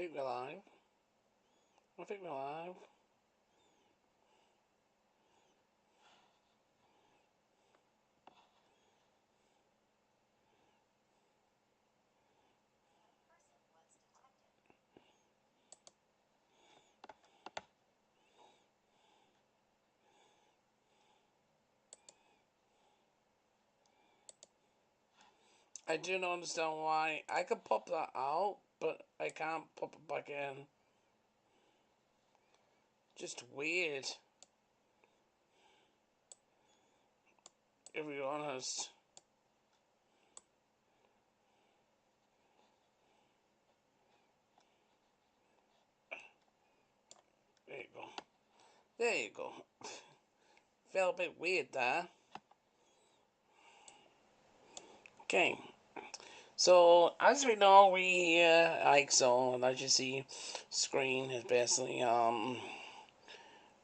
think we're live. I think we're live. I do not understand why. I could pop that out, but I can't pop it back in. Just weird, if we're honest. There you go. There you go. Felt a bit weird there. Okay. So, as we know, we like so, and as you see, screen is basically,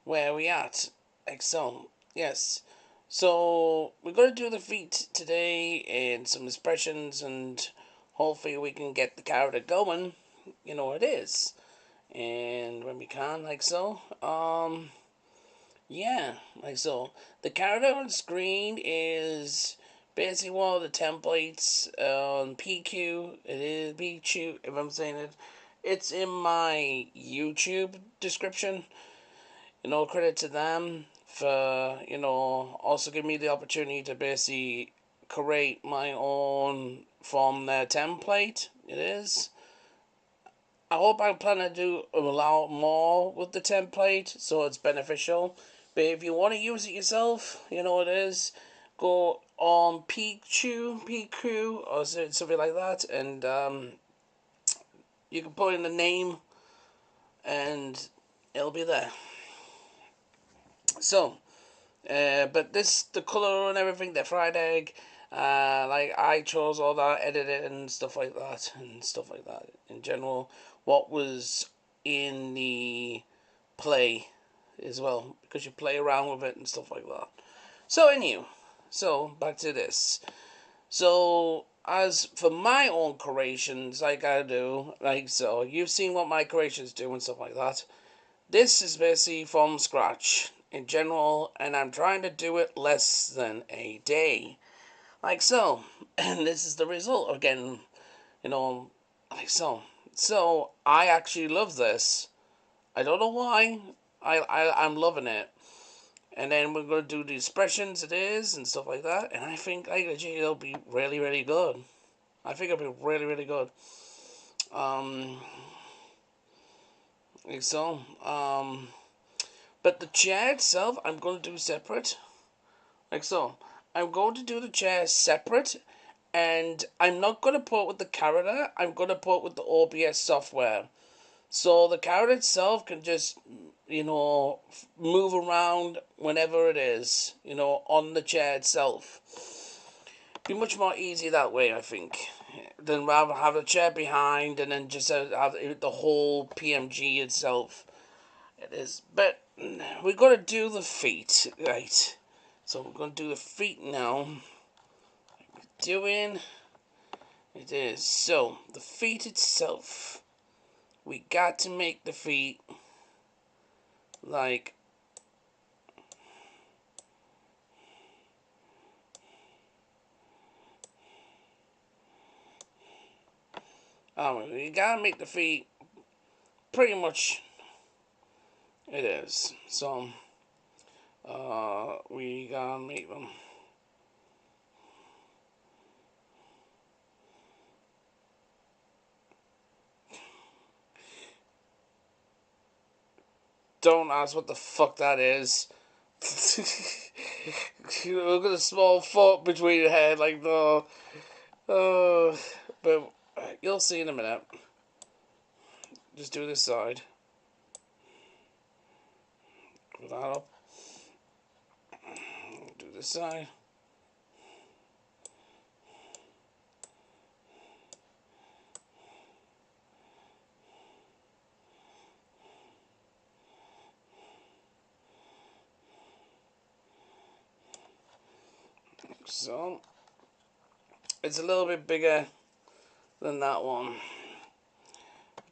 where we at. Like so. Yes. So, we're going to do the feet today and some expressions, and hopefully we can get the character going. You know what it is. And when we can, like so. Yeah, like so. The character on screen is basically one of the templates on PQ. It is PQ, if I'm saying it. It's in my YouTube description. Credit to them for, also giving me the opportunity to basically create my own from their template. It is. I hope I plan to do a lot more with the template so it's beneficial. But if you want to use it yourself, you know what it is. Go on PQ, or something like that, and you can put in the name, and it'll be there. So, but the color and everything, the fried egg, like I chose all that, edited and stuff like that, in general. What was in the play as well, because you play around with it and stuff like that. So anyway, back to this. So as for my own creations, like I do, like so, you've seen what my creations do and stuff like that. This is basically from scratch in general, and I'm trying to do it less than a day, like so. And this is the result of getting, like so. So I actually love this. I don't know why. I'm loving it. And then we're going to do the expressions it is and stuff like that. And I think it'll be really, really good. I think it'll be really, really good. Like so. But the chair itself, I'm going to do separate. Like so. I'm going to do the chair separate. And I'm not going to put it with the character. I'm going to put it with the OBS software. So the character itself can just, move around whenever it is, on the chair itself. Be much more easy that way, I think, than rather have a chair behind and then just have the whole PMG itself. It is, but we're gonna do the feet, right? So we're gonna do the feet now. Doing it is so the feet itself. We got to make the feet like we gotta make the feet pretty much it is. So we gotta make them. Don't ask what the fuck that is. Look at the small foot between your head, like the. But you'll see in a minute. Just do this side. Put that up. Do this side. So it's a little bit bigger than that one.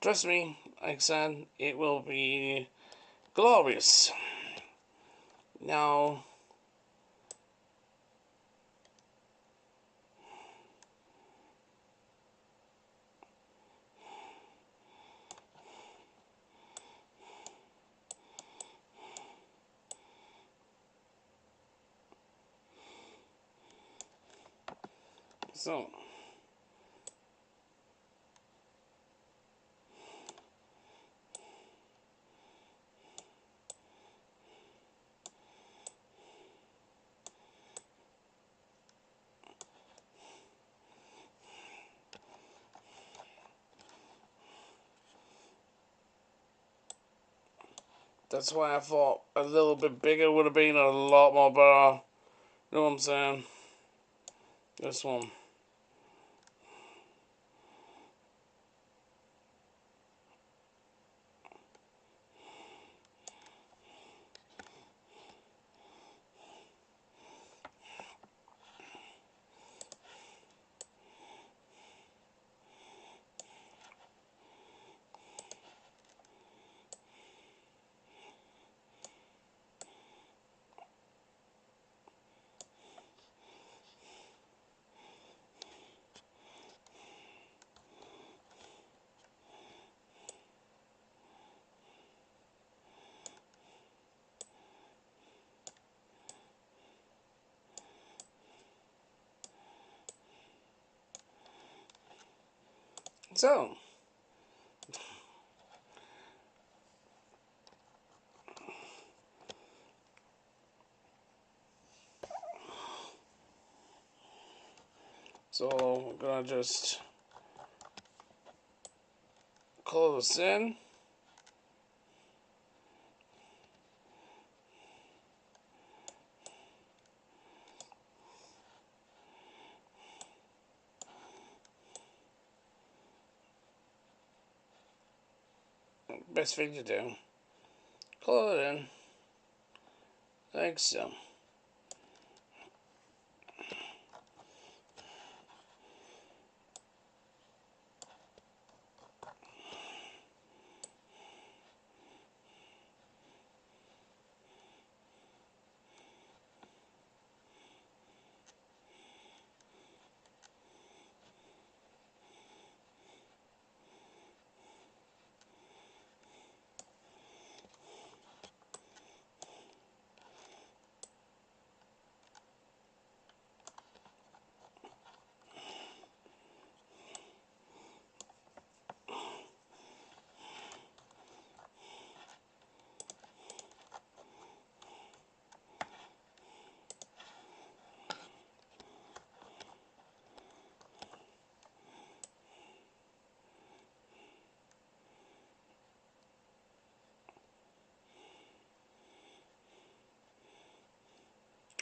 Trust me, like I said, it will be glorious. Now, so that's why I thought a little bit bigger would have been a lot more better. You know what I'm saying? This one. So, we're gonna just color this in. Best thing to do. Color it in. Like so.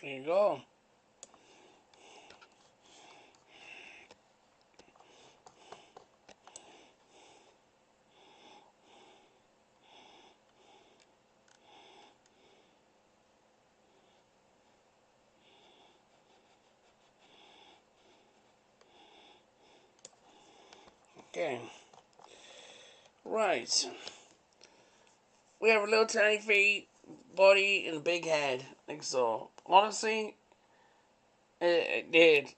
There you go. Okay. Right. We have a little tiny feet, body, and a big head. Like so. Honestly, it did.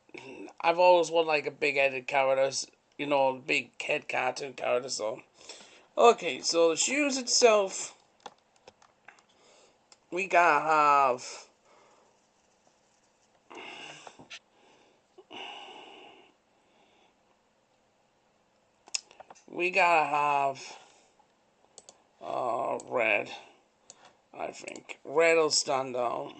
I've always wanted like a big-headed character, you know, big head cartoon character. So, okay. So the shoes itself, we gotta have. We gotta have red. I think red will stand out.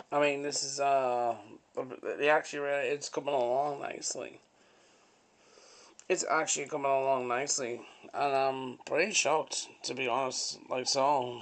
I mean, this is the actually it's coming along nicely. It's actually coming along nicely, and I'm pretty shocked to be honest. Like so,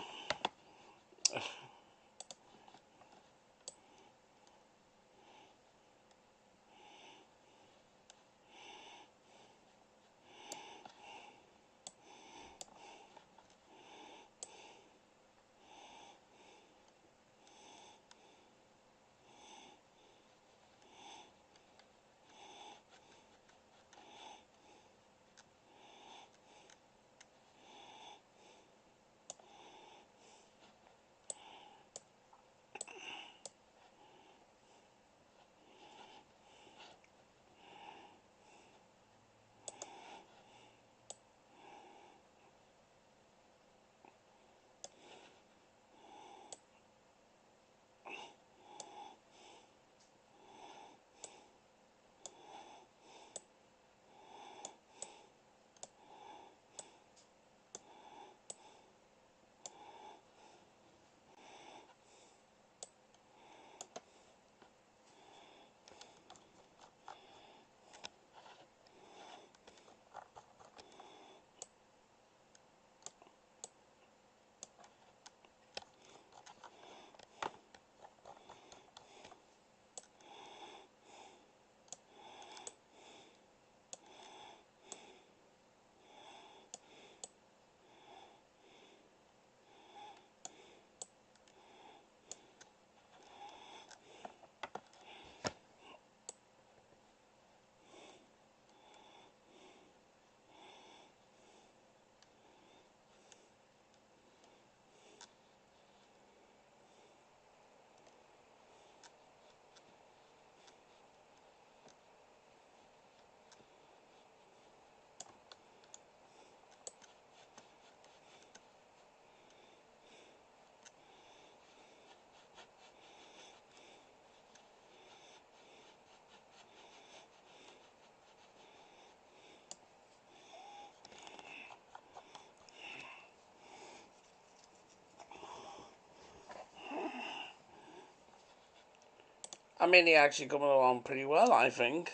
I mean, they actually coming along pretty well. I think.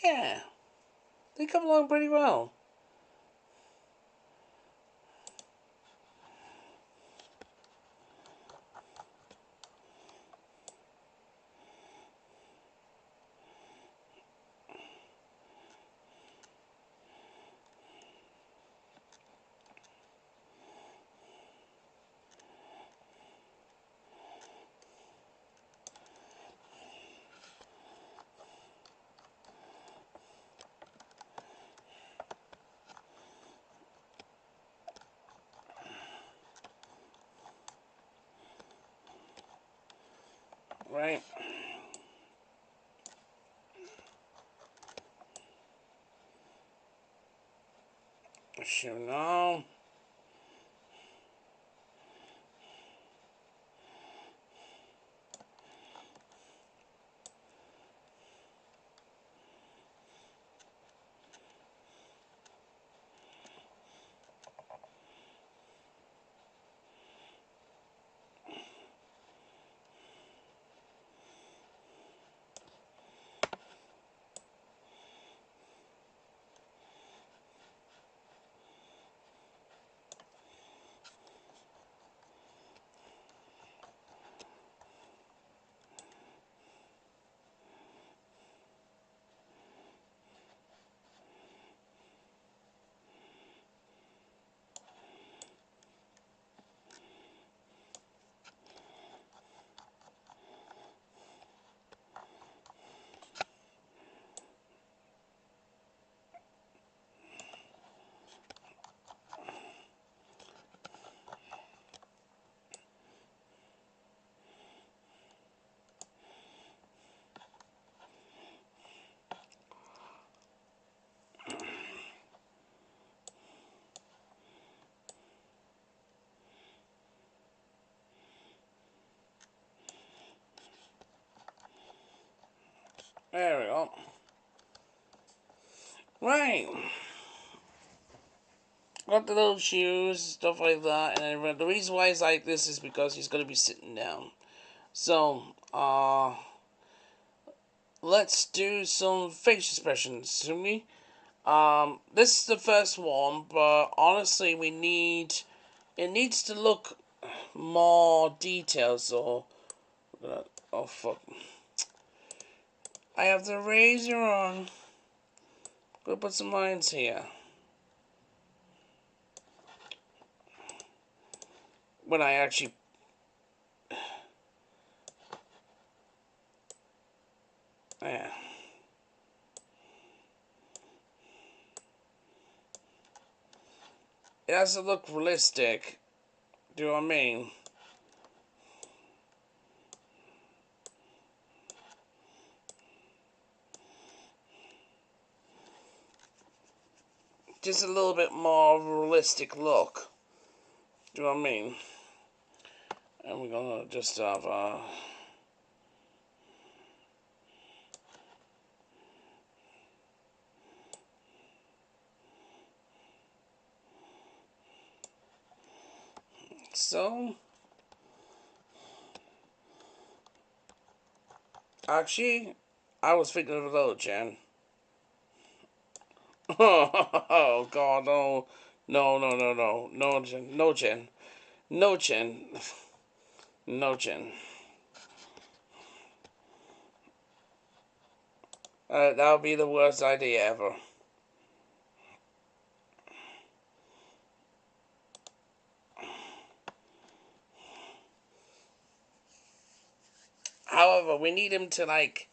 Yeah, they come along pretty well. Right. Sure. No. There we go. Right. Got the little shoes, stuff like that, and the reason why it's like this is because he's gonna be sitting down. So, let's do some face expressions, shall we? This is the first one, but honestly, it needs to look more detailed. So, oh fuck, I have the razor on. Gotta put some lines here. When I actually, yeah, it has to look realistic. Do you know what I mean? Just a little bit more realistic look. Do you know what I mean? And we're gonna just have so. Actually, I was thinking of a little Jen. Oh God, no, no, no, no, no, no, Jen, no, Jen, no, Jen, no, Jen. That would be the worst idea ever. However, we need him to like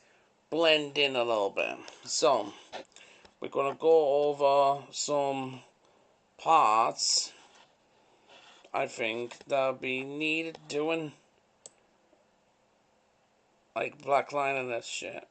blend in a little bit. So we're gonna go over some parts. I think that'll be needed doing, like black line and that shit.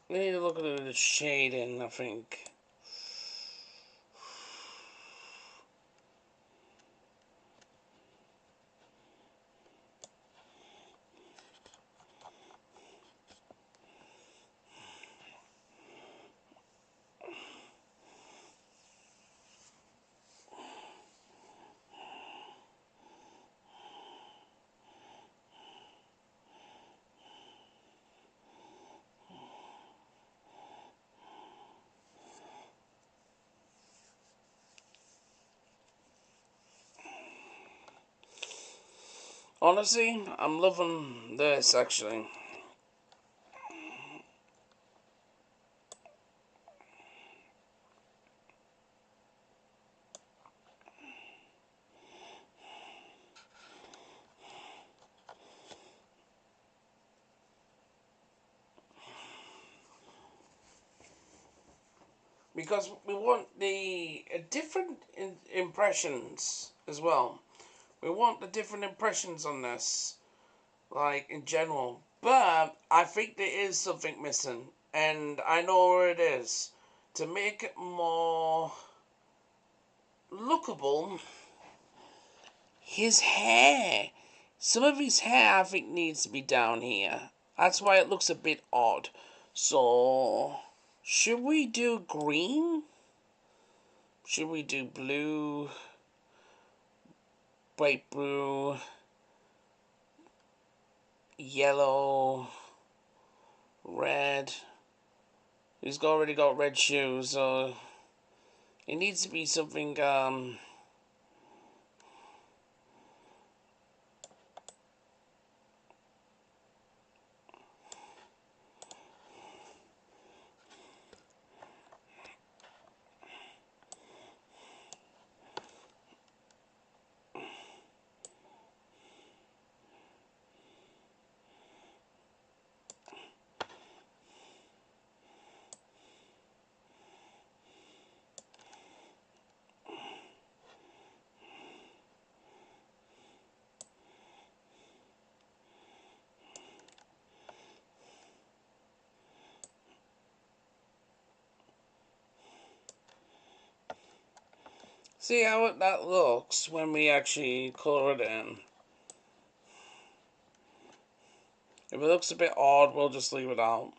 We need to look at the shading, I think. Honestly, I'm loving this actually. Because we want the different impressions as well. We want the different impressions on this, like in general. But I think there is something missing, and I know where it is. To make it more lookable, his hair. Some of his hair, I think, needs to be down here. That's why it looks a bit odd. So, should we do green? Should we do blue? Bright blue? Yellow? Red? He's already got red shoes, so it needs to be something, See how that looks when we actually colour it in. If it looks a bit odd, we'll just leave it out.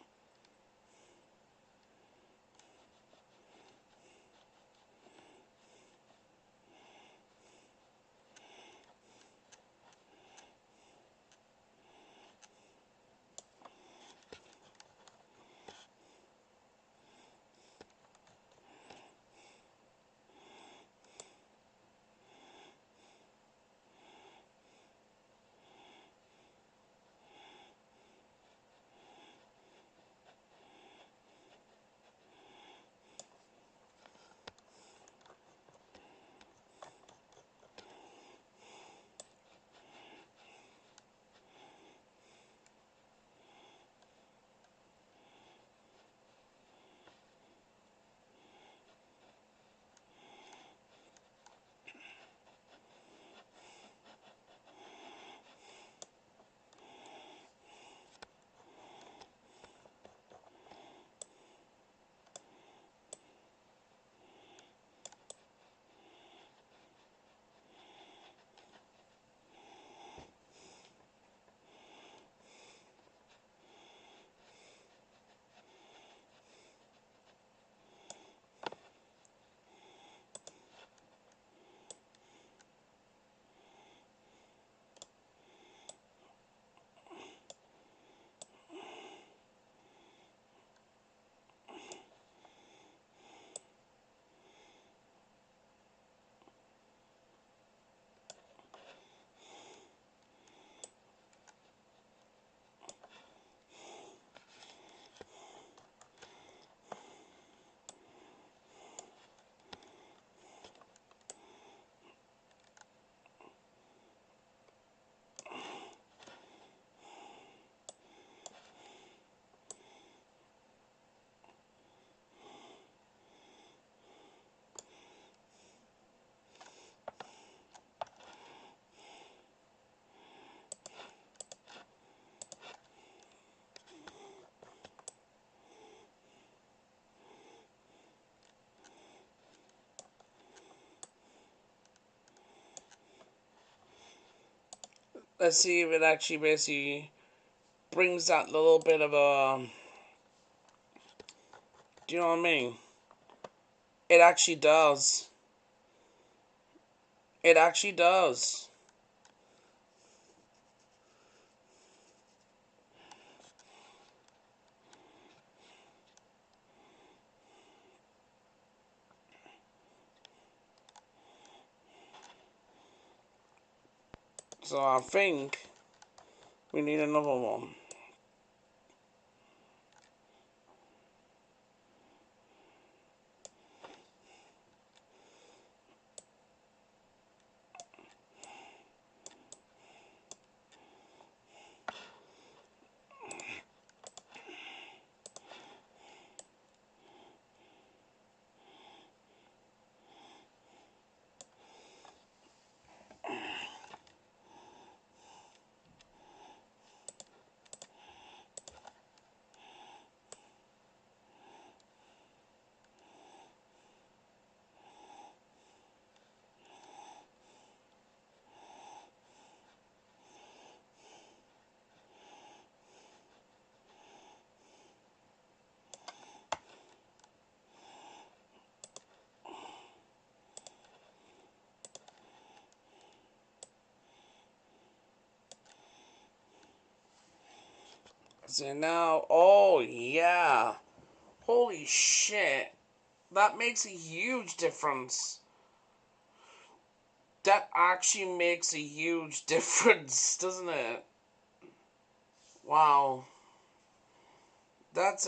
Let's see if it actually basically brings that little bit of a... Do you know what I mean? It actually does. It actually does. So I think we need another one. So now, oh yeah. Holy shit. That makes a huge difference. That actually makes a huge difference, doesn't it? Wow. That's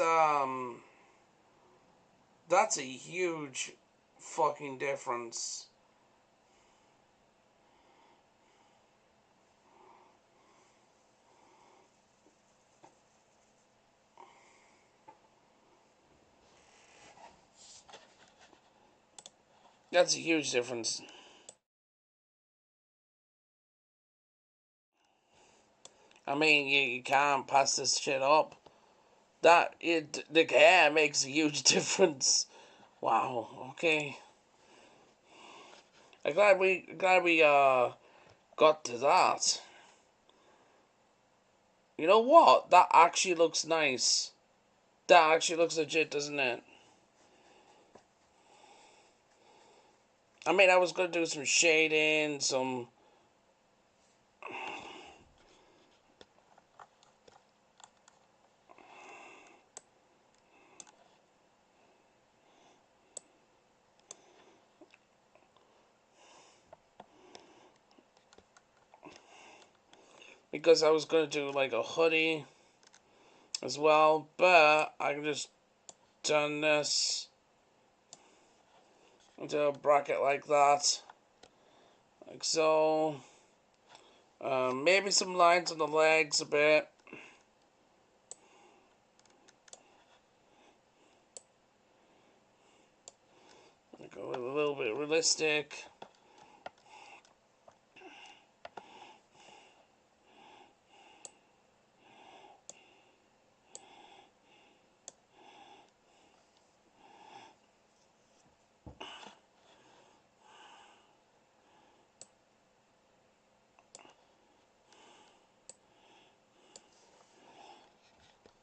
that's a huge fucking difference. That's a huge difference. I mean, you can't pass this shit up. The hair makes a huge difference. Wow. Okay. I'm glad we got to that. You know what? That actually looks nice. That actually looks legit, doesn't it? I mean, I was gonna do some shading, some. Because I was gonna do like a hoodie as well, but I can just turn this into a bracket like that, like so. Maybe some lines on the legs a bit. Like a little bit realistic.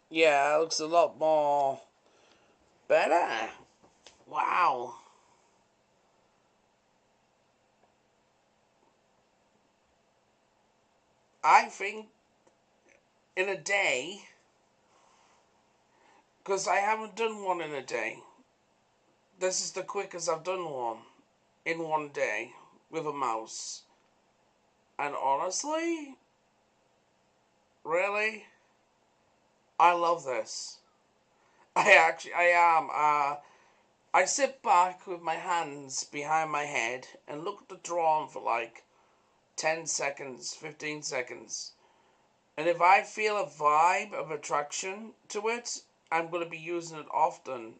Yeah, it looks a lot more better. Wow. I think in a day, because I haven't done one in a day. This is the quickest I've done one in one day with a mouse. And honestly, really, I love this. I am. I sit back with my hands behind my head and look at the drawing for like 10 seconds, 15 seconds. And if I feel a vibe of attraction to it, I'm going to be using it often.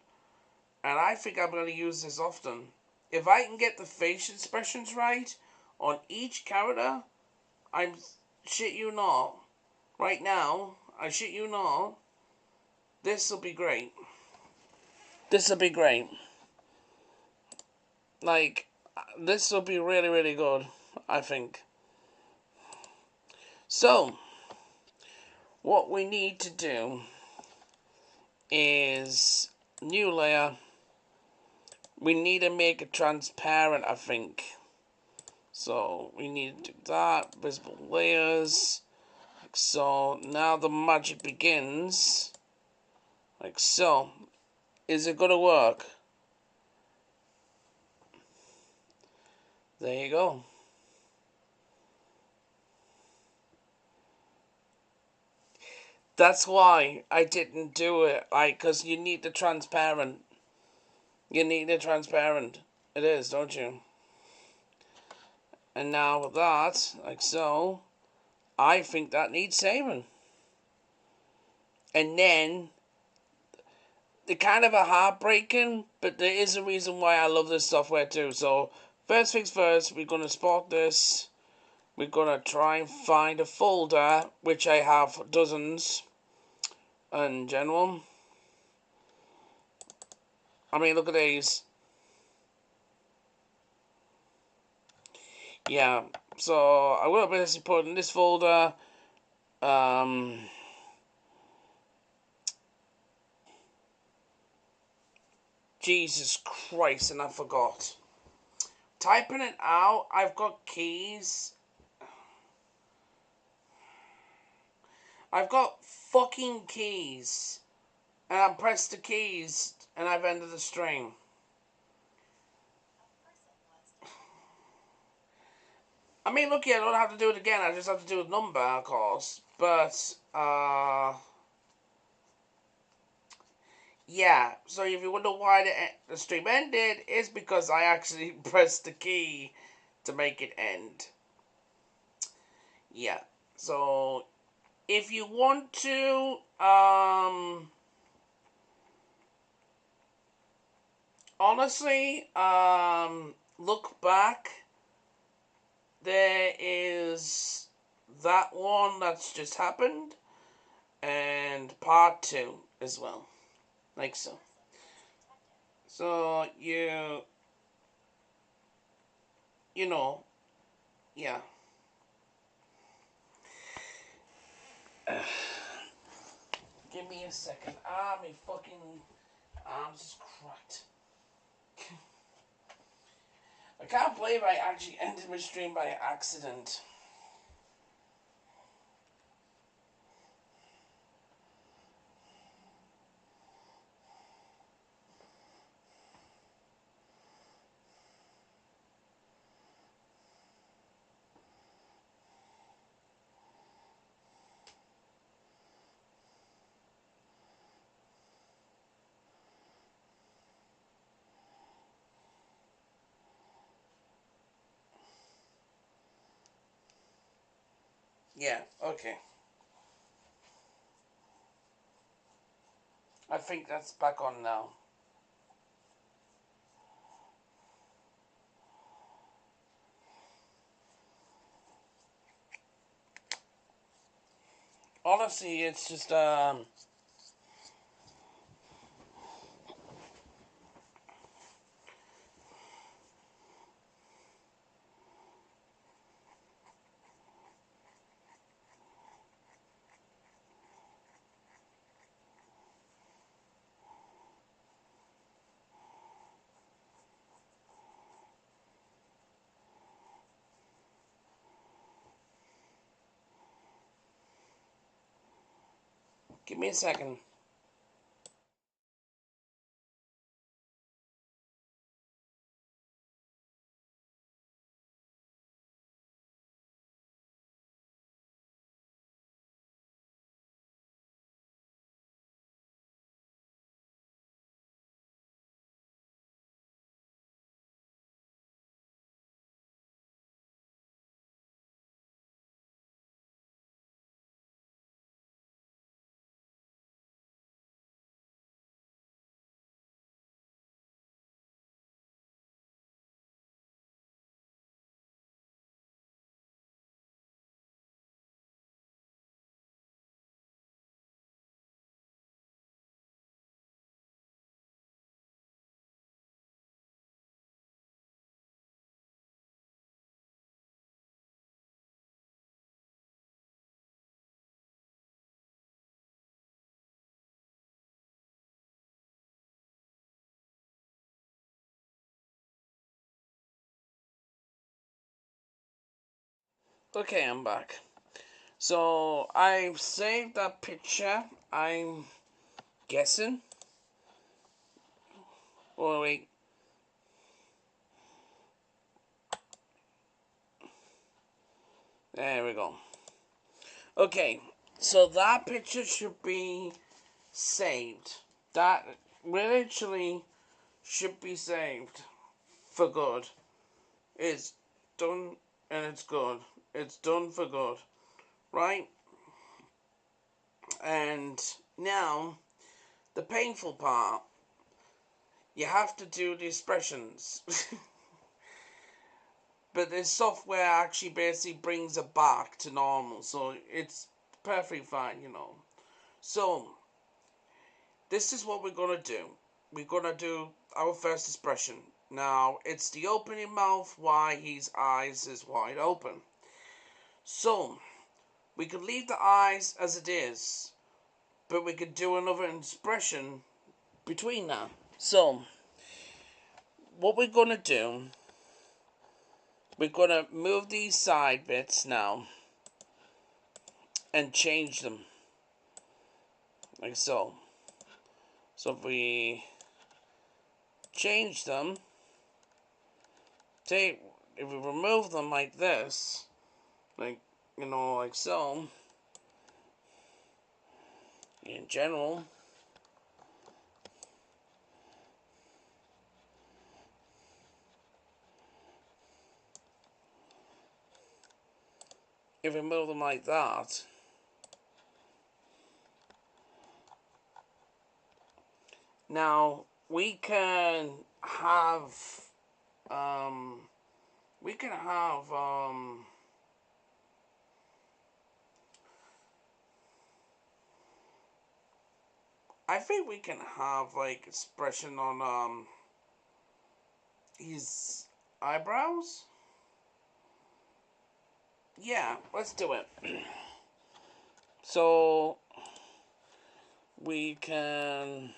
And I think I'm going to use this often. If I can get the face expressions right on each character, I'm shit you not. Right now, I shit you not. This will be great. This will be great. Like, this will be really, really good, I think. So, what we need to do is new layer. We need to make it transparent, I think. So, we need to do that. Visible layers. Like so. Now the magic begins. Like so. Is it going to work? There you go. That's why I didn't do it. Like, because you need the transparent. You need the transparent. It is, don't you? And now with that, like so, I think that needs saving. And then, they're kind of a heartbreaking, but there is a reason why I love this software too. So, first things first, we're going to spot this. We're going to try and find a folder, which I have dozens in general. I mean, look at these. Yeah, so I will basically put in this folder. Jesus Christ, and I forgot. Typing it out, I've got keys. I've got fucking keys. And I pressed the keys, and I've ended the stream. I mean, look here, I don't have to do it again. I just have to do a number, of course. But, yeah. So if you wonder why the stream ended, it's because I actually pressed the key to make it end. Yeah. So, if you want to, honestly, look back. There is that one that's just happened, and part 2 as well. Like so. So, you you know, yeah. Give me a second. Ah, my fucking arms is cracked. I can't believe I actually ended my stream by accident. Yeah, okay. I think that's back on now. Honestly, it's just give me a second. Okay, I'm back. So I've saved that picture. I'm guessing. Oh wait. There we go. Okay, so that picture should be saved. That literally should be saved for good. It's done and it's good. It's done for good, right? And now the painful part. You have to do the expressions. But this software actually basically brings it back to normal, so it's perfectly fine. So, this is what we're gonna do. We're gonna do our first expression. Now, it's the opening mouth while his eyes is wide open. So, we could leave the eyes as it is, but we could do another expression between that. So, what we're gonna do, we're gonna move these side bits now and change them like so. So if we change them, if we remove them like this, like so, in general, if we move them like that, now we can have, um, we can have, I think we can have like expression on his eyebrows. yeah, let's do it. So we can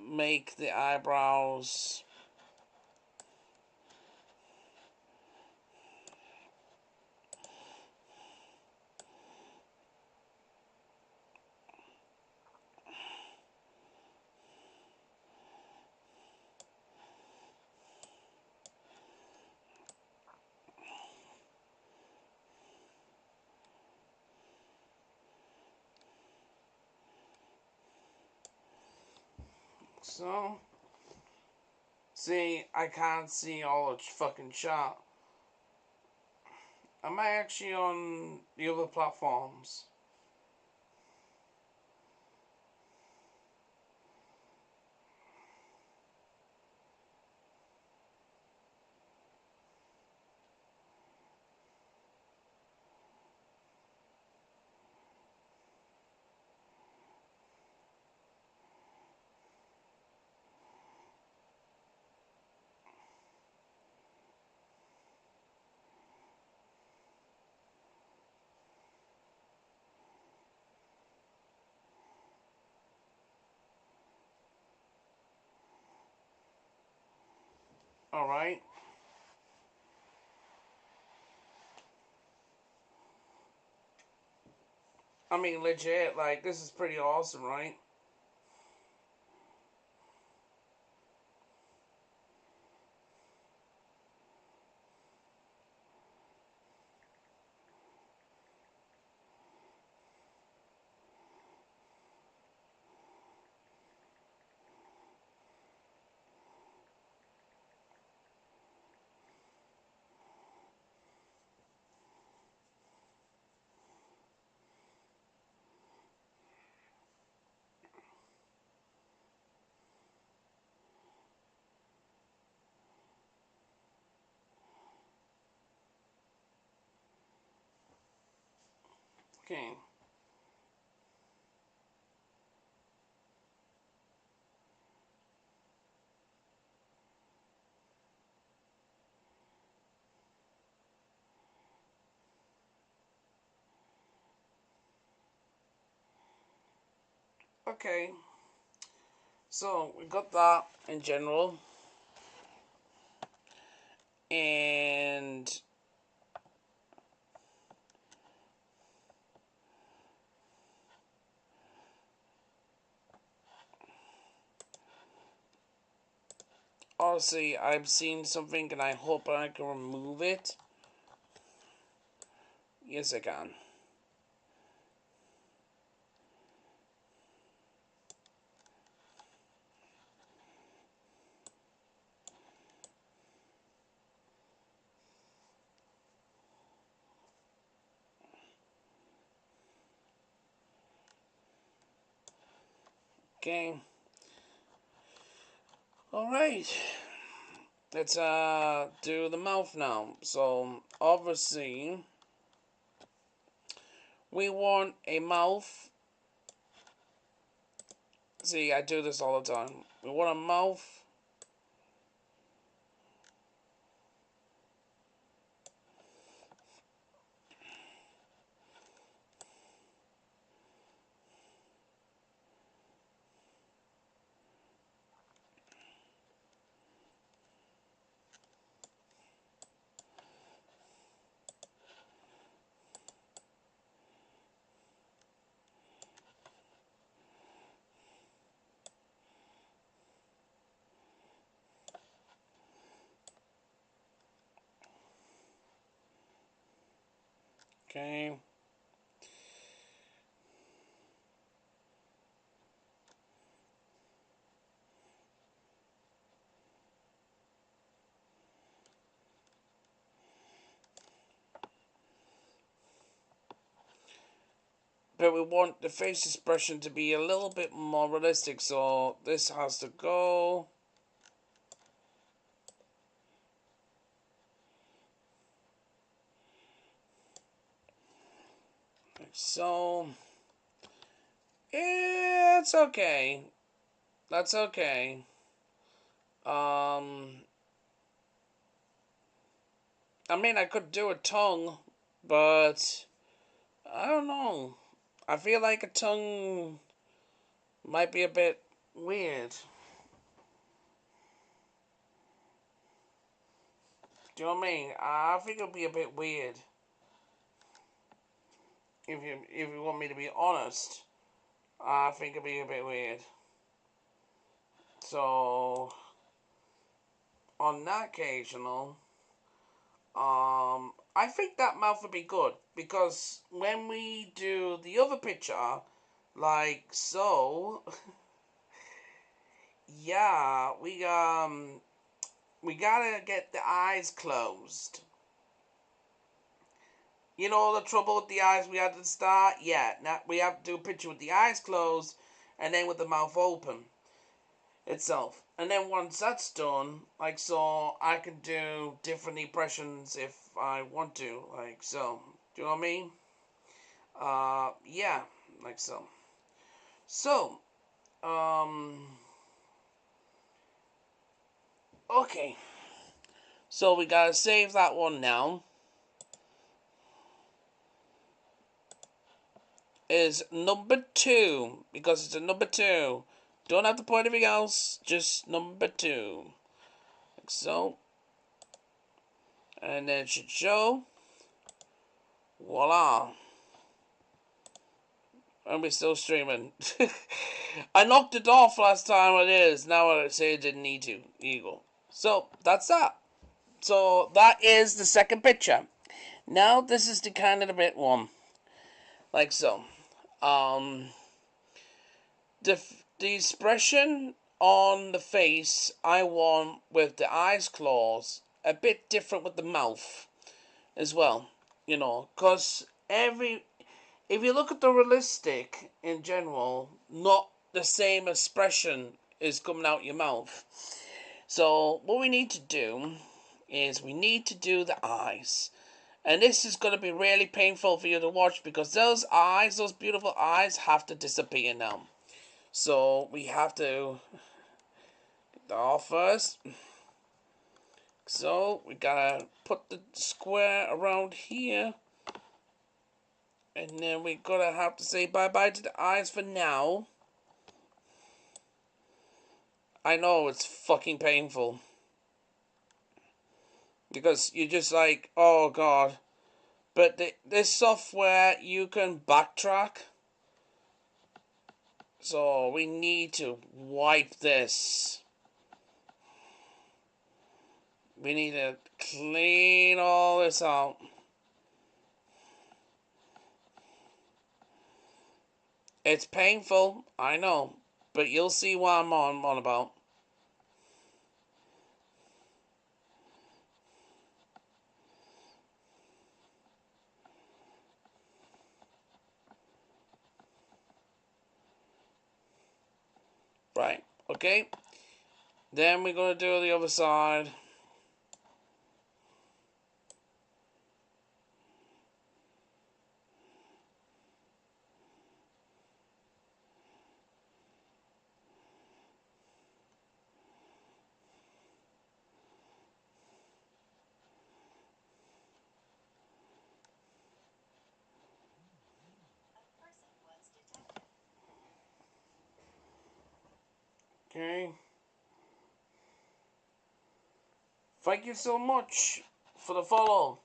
make the eyebrows. So, see, I can't see all the fucking chat. Am I actually on the other platforms? Alright. I mean, legit, like, this is pretty awesome, right? Okay. Okay. So, we got that in general. And honestly, I've seen something and I hope I can remove it. Yes, I can. Okay. Alright. Let's do the mouth now. So obviously we want a mouth. See, I do this all the time. We want a mouth. Okay. But we want the face expression to be a little bit more realistic, so this has to go like so. It's okay. That's okay. Um, I mean, I could do a tongue, but I don't know. I feel like a tongue might be a bit weird. Do you know what I mean? I think it'll be a bit weird. If you want me to be honest, I think it'll be a bit weird. So on that occasional, I think that mouth would be good because when we do the other picture, like so, yeah, we gotta get the eyes closed. You know the trouble with the eyes we had at the start? Yeah, now we have to do a picture with the eyes closed and then with the mouth open itself. And then once that's done, like so, I can do different impressions if I want to, like so. Do you know what I mean? Yeah, like so. So, okay. So we gotta save that one now. Is number 2 because it's a number 2. Don't have to put anything else, just number 2. Like so. And then it should show. Voila. And we're still streaming. I knocked it off last time it is. Now I say I didn't need to. Here you go. So, that's that. So, that is the second picture. Now, this is the kind of the bit one. Like so. Um, the expression on the face I want with the eyes closed a bit different with the mouth as well, you know, because if you look at the realistic in general, not the same expression is coming out your mouth. So what we need to do is we need to do the eyes. And this is going to be really painful for you to watch because those eyes, those beautiful eyes, have to disappear now. So we have to get that off first. So we gotta put the square around here. And then we're gonna have to say bye-bye to the eyes for now. I know it's fucking painful. Because you're just like, oh god. But this software, you can backtrack. So we need to wipe this. We need to clean all this out. It's painful, I know. But you'll see what I'm on about. Right, okay. Then we're going to do the other side. Okay. Thank you so much for the follow.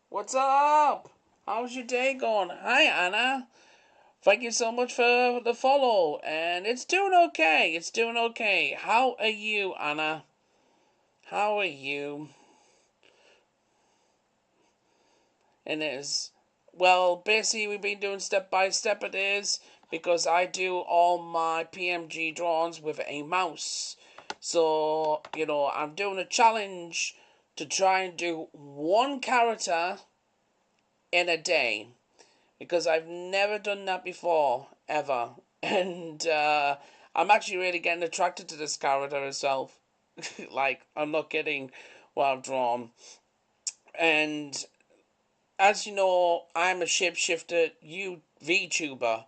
What's up? How's your day going? Hi, Anna. Thank you so much for the follow. And it's doing okay. It's doing okay. How are you, Anna? How are you? And it's, well, basically, we've been doing step by step. It is because I do all my PMG drawings with a mouse. So, you know, I'm doing a challenge to try and do one character in a day because I've never done that before, ever. And I'm actually really getting attracted to this character itself. Like, I'm not kidding what I've drawn. And as you know, I'm a shapeshifter VTuber.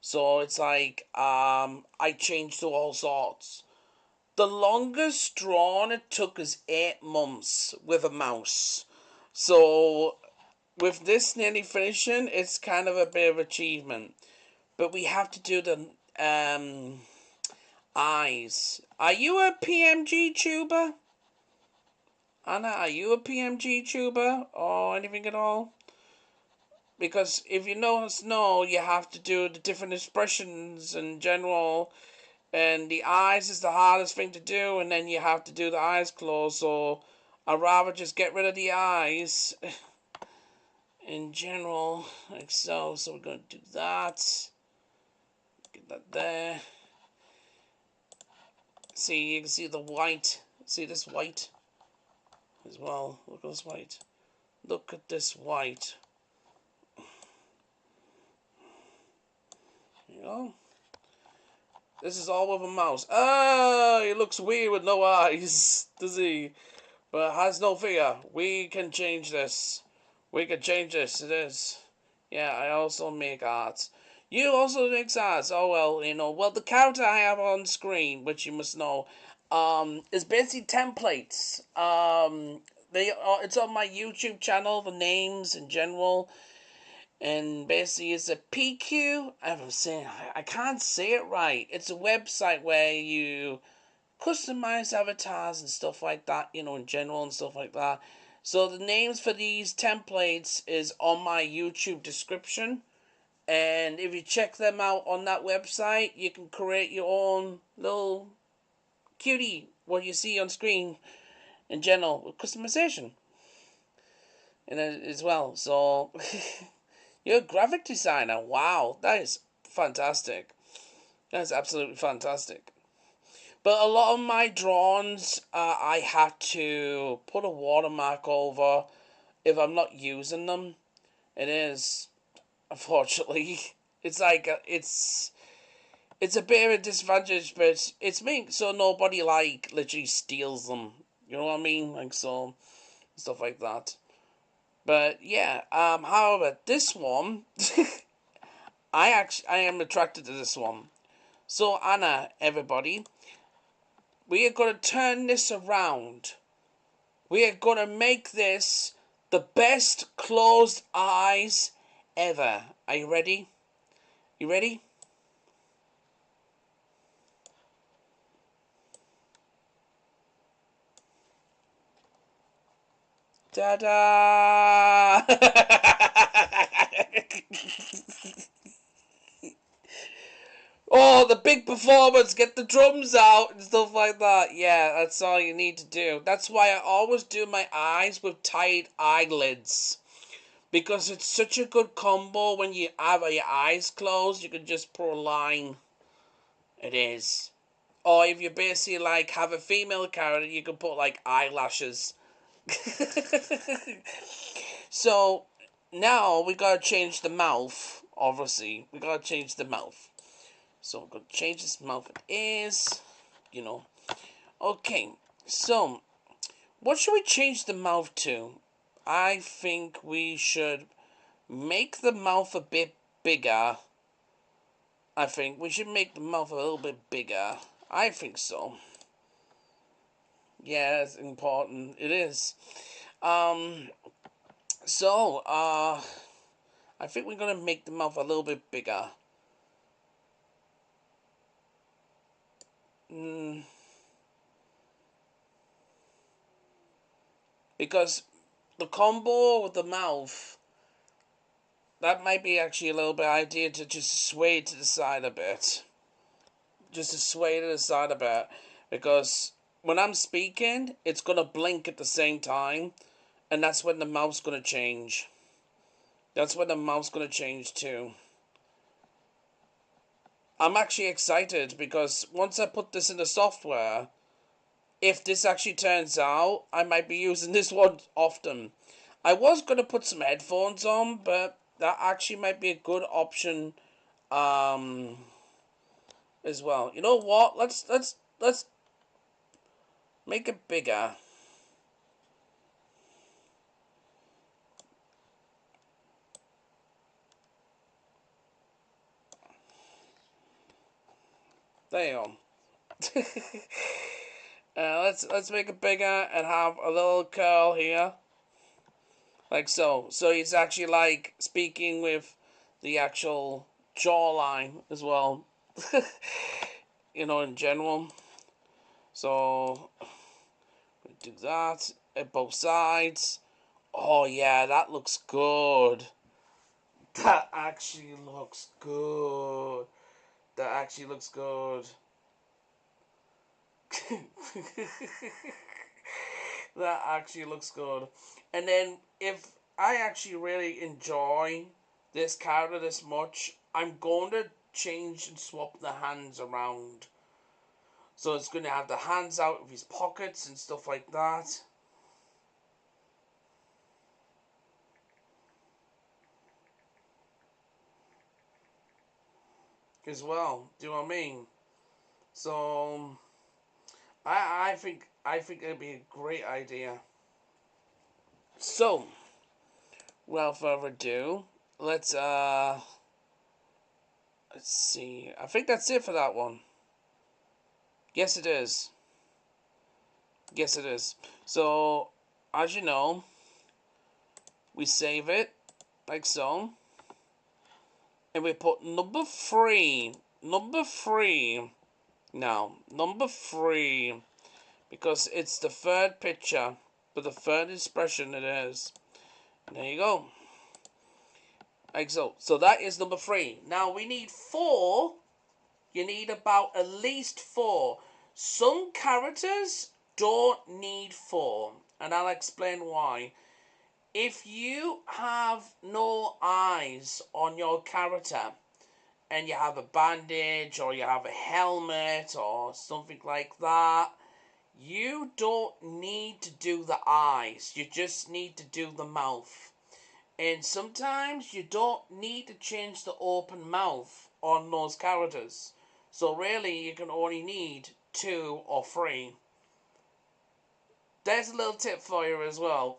So it's like, I change to all sorts. The longest drawn it took is 8 months with a mouse. So with this nearly finishing, it's kind of a bit of achievement. But we have to do the eyes. Are you a PMG tuber? Anna, are you a PMG tuber or anything at all? Because if you know, you have to do the different expressions in general, and the eyes is the hardest thing to do, and then you have to do the eyes closed. So I'd rather just get rid of the eyes in general, like so. So we're gonna do that. Get that there. See, you can see the white. See this white as well. Look at this white. Look at this white. There you go. This is all with a mouse. Oh, he looks weird with no eyes, does he? But has no fear. We can change this. We can change this. It is. Yeah, I also make art. You also make art. Oh, well, Well, the character I have on screen, which you must know, is basically templates. It's on my YouTube channel, the names in general. And basically, it's a PQ. I can't say it right. It's a website where you customize avatars and stuff like that, in general and stuff like that. So the names for these templates is on my YouTube description. And if you check them out on that website, you can create your own little cutie, what you see on screen in general, with customization. And as well, so you're a graphic designer. Wow, that is fantastic. That's absolutely fantastic. But a lot of my drawings, I had to put a watermark over if I'm not using them. It is, unfortunately, it's like it's a bit of a disadvantage, but it's made so nobody literally steals them. You know what I mean? Like so, stuff like that. But yeah, however, this one, I am attracted to this one. So Anna, everybody, we are going to turn this around. We are going to make this the best closed eyes ever. Are you ready? You ready? Ta-da! Oh, the big performance, get the drums out and stuff like that. Yeah, that's all you need to do. That's why I always do my eyes with tight eyelids. Because it's such a good combo when you have your eyes closed, you can just put a line. It is. Or if you basically have a female character, you can put eyelashes. So now we gotta change the mouth. Obviously, we gotta change the mouth. So I'm gonna change this mouth. It is, Okay, so what should we change the mouth to? I think we should make the mouth a bit bigger. I think we should make the mouth a little bit bigger. I think so. Yeah, it's important. It is. Um, so, I think we're gonna make the mouth a little bit bigger. Because the combo with the mouth, that might be actually a little bit idea to just sway to the side a bit. Just to sway to the side a bit. Because when I'm speaking, it's gonna blink at the same time. And that's when the mouth's gonna change. That's when the mouth's gonna change too. I'm actually excited because once I put this in the software, if this actually turns out, I might be using this one often. I was gonna put some headphones on, but that actually might be a good option, as well. You know what? Let's make it bigger. There you go. Let's make it bigger and have a little curl here, like so. So he's actually like speaking with the actual jawline as well, in general. So we do that at both sides. Oh yeah, that looks good. That actually looks good. That actually looks good. That actually looks good. And then if I actually really enjoy this character this much, I'm going to change and swap the hands around. So it's going to have the hands out of his pockets and stuff like that. As well. Do you know what I mean? So I think it'd be a great idea. So, without further ado, let's let's see. I think that's it for that one. Yes, it is. Yes, it is. So, as you know, we save it like so, and we put number three. Number three. Now, number three, because it's the third picture, but the third expression it is. And there you go. Like so. So that is number three. Now we need four. You need about at least four. Some characters don't need four, and I'll explain why. If you have no eyes on your character, and you have a bandage, or you have a helmet, or something like that, you don't need to do the eyes. You just need to do the mouth. And sometimes you don't need to change the open mouth on those characters. So really you can only need 2 or 3. There's a little tip for you as well.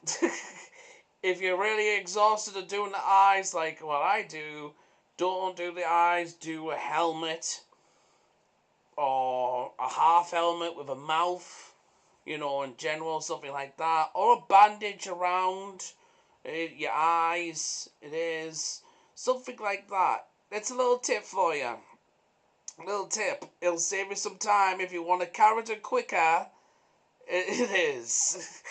If you're really exhausted of doing the eyes like what I do, don't do the eyes, do a helmet or a half helmet with a mouth, in general, something like that, or a bandage around your eyes. It is something like that. That's a little tip for you. A little tip. It'll save you some time if you want a character quicker. It is.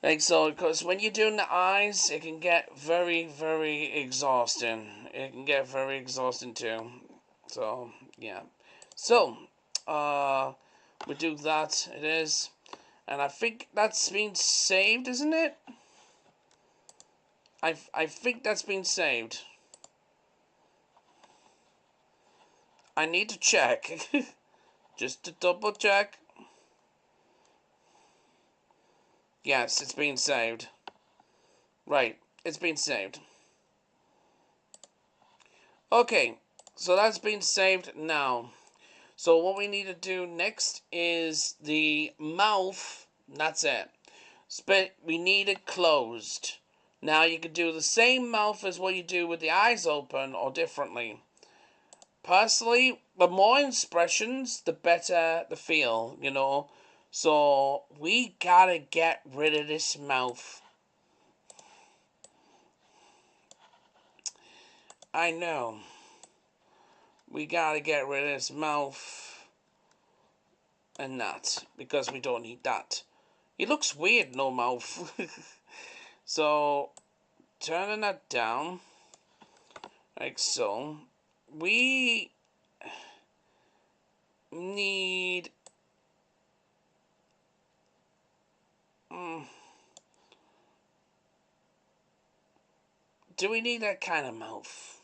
Like so, because when you're doing the eyes, it can get very, very exhausting. It can get very exhausting too. So, yeah. So, we do that. It is. And I think that's been saved, isn't it? I think that's been saved. I need to check. Just to double check. Yes, it's been saved. Right, it's been saved. Okay, so that's been saved now. So what we need to do next is the mouth. That's it. But we need it closed. Now you can do the same mouth as what you do with the eyes open or differently. Personally, the more expressions, the better the feel. So we gotta get rid of this mouth. I know. We gotta get rid of this mouth and that, because we don't need that. It looks weird, no mouth. So, turning that down, like so, we need... do we need that kind of mouth?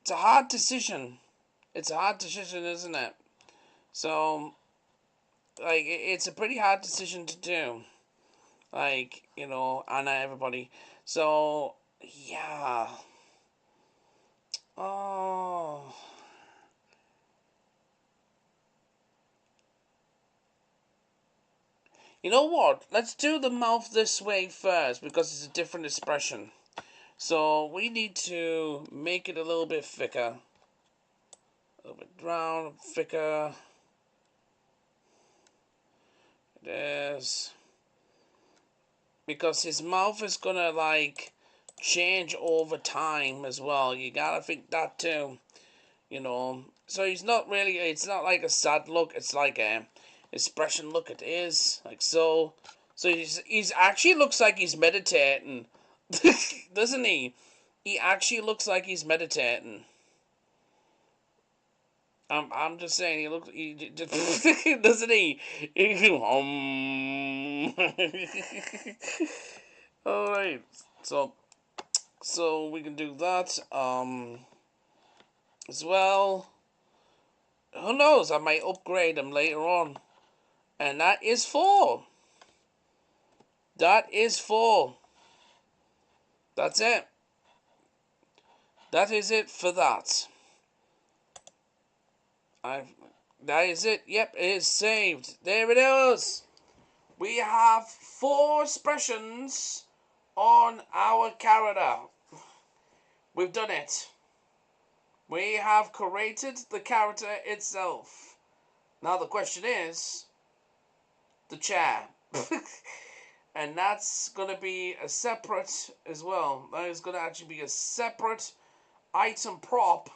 It's a hard decision. It's a hard decision, isn't it? So, like, it's a pretty hard decision to do. Like, I know everybody. So, yeah. Oh. You know what? Let's do the mouth this way first, because it's a different expression. So we need to make it a little bit thicker. A little bit round, thicker. It is. Because his mouth is gonna, like, change over time as well. You gotta think that too. You know. So he's not really, it's not like a sad look, it's like a expression look. It is. Like so. So he's actually looks like he's meditating. Doesn't he? He actually looks like he's meditating. I'm just saying he looks doesn't he? All right. So we can do that as well. Who knows? I might upgrade him later on. And that is 4. That is 4. That's it. That is it for that. That is it. Yep, it is saved. There it is. We have 4 expressions on our character. We've done it. We have created the character itself. Now the question is the chair. And that's going to be a separate as well. That is going to actually be a separate item prop.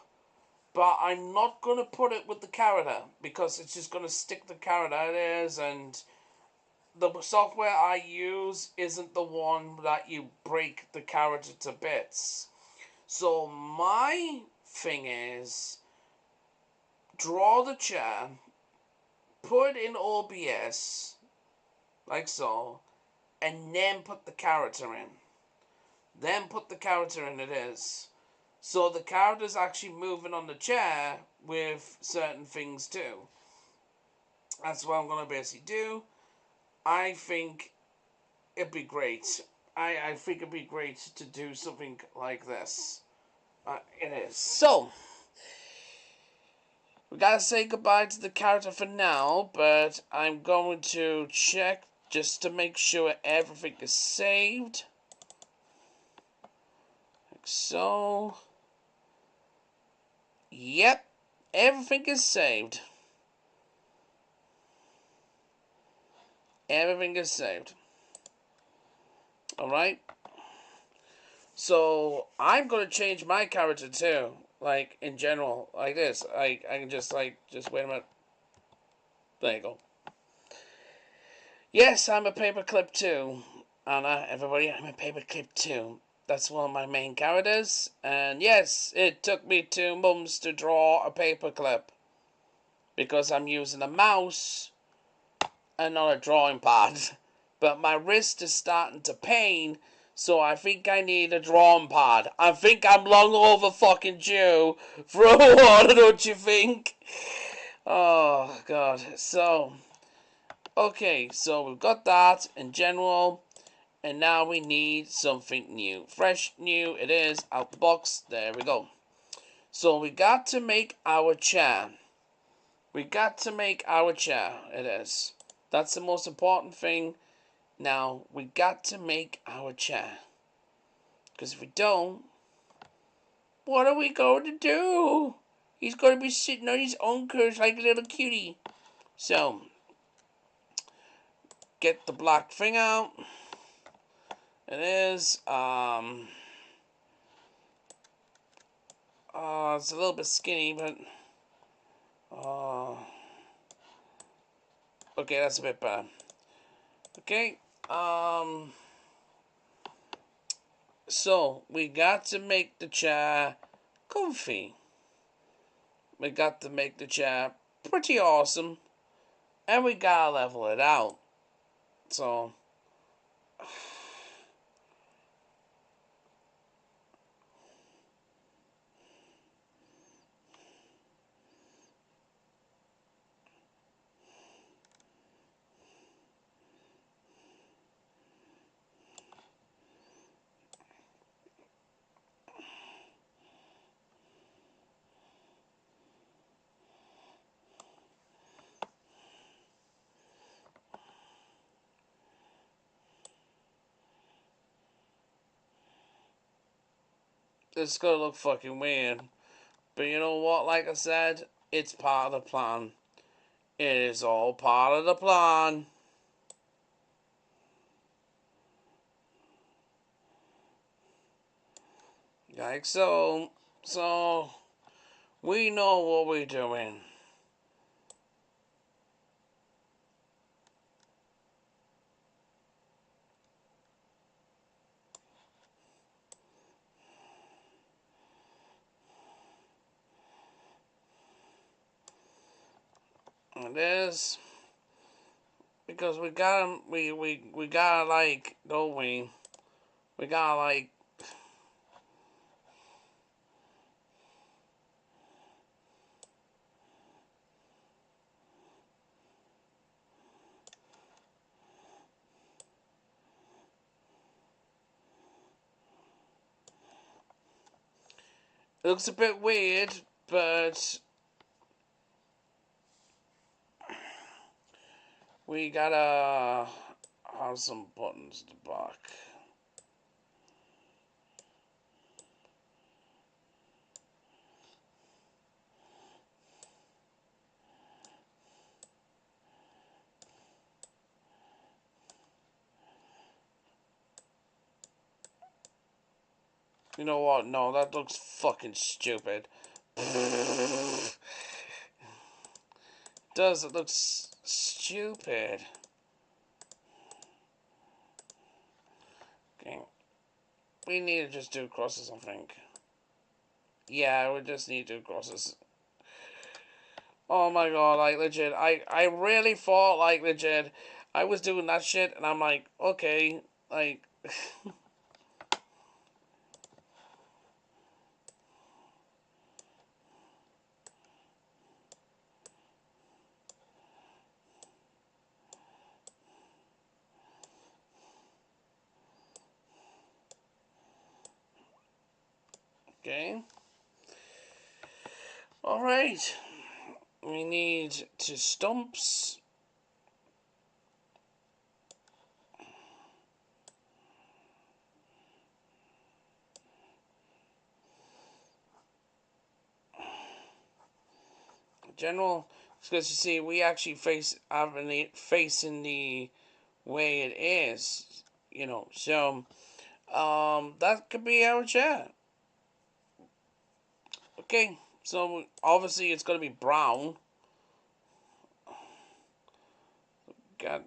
But I'm not going to put it with the character because it's just going to stick the character it is, and the software I use isn't the one that you break the character to bits. So my thing is draw the chair, put it in OBS, like so, and then put the character in. Then put the character in it is. So the character's actually moving on the chair with certain things too. That's what I'm going to basically do. I think it'd be great. I think it'd be great to do something like this. It is. So, we gotta say goodbye to the character for now, but I'm going to check just to make sure everything is saved. Like so. Yep, everything is saved. Everything is saved. Alright? So, I'm gonna change my character too. Like, in general. Like this. I can just wait a minute. There you go. Yes, I'm a paperclip too. Anna, everybody, I'm a paperclip too. That's one of my main characters. And yes, it took me 2 months to draw a paperclip. Because I'm using a mouse and not a drawing pad. But my wrist is starting to pain, so I think I need a drawing pad. I think I'm long over fucking due for a water, don't you think? Oh, God. So, okay, so we've got that in general. And now we need something new. Fresh, new, it is, out the box. There we go. So we got to make our chair. We got to make our chair. It is. That's the most important thing. Now, we got to make our chair. Because if we don't, what are we going to do? He's going to be sitting on his own curse like a little cutie. So, get the black thing out. It is, it's a little bit skinny, but, okay, that's a bit better. Okay, so we got to make the chair comfy. We got to make the chair pretty awesome, and we gotta level it out. So, it's gonna look fucking weird. But you know what? Like I said, It's part of the plan. It is all part of the plan. Like so. So, we know what we're doing. It is. Because we gotta, like, don't we? We gotta, like, it looks a bit weird, but we gotta have some buttons to back. You know what? No, that looks fucking stupid. Does it look stupid? Okay. We need to just do crosses, I think. Yeah, we just need to do crosses. Oh my god, like legit. I really thought, like, legit, I was doing that shit and I'm like, okay, like okay. Alright. We need to stumps. General, because you see, we actually having it facing the way it is, you know. So, that could be our chair. Okay, so obviously it's gonna be brown. God,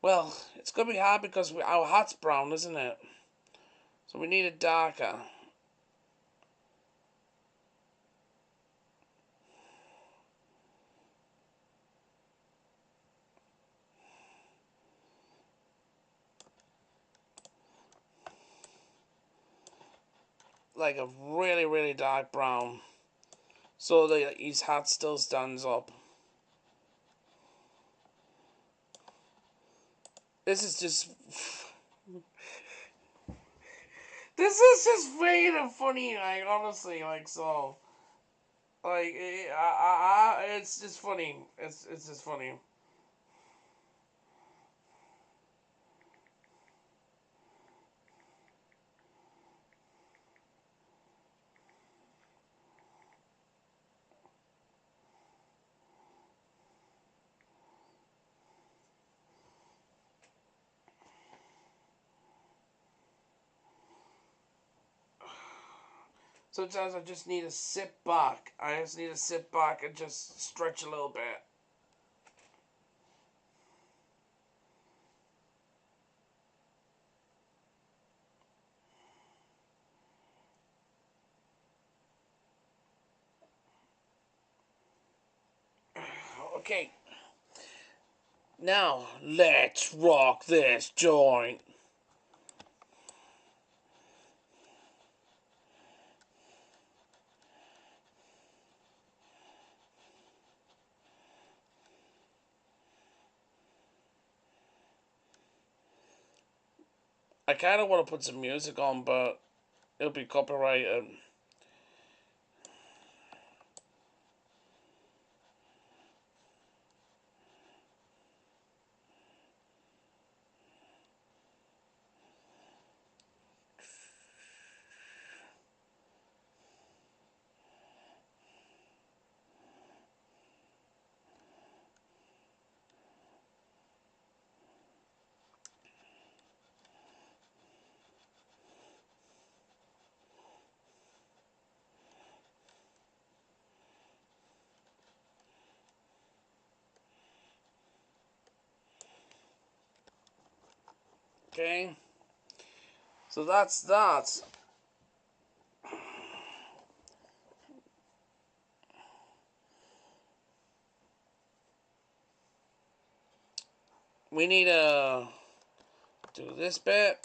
well, it's gonna be hard because our hat's brown, isn't it? So we need it darker, like a really, really dark brown, so that his hat still stands up. This is just this is just weird and funny, like, honestly, like, so, like, it's just funny. It's just funny. Sometimes I just need to sit back. I just need to sit back and just stretch a little bit. Okay, now let's rock this joint. I kind of want to put some music on, but it'll be copyrighted. Okay, so that's that. We need to do this bit.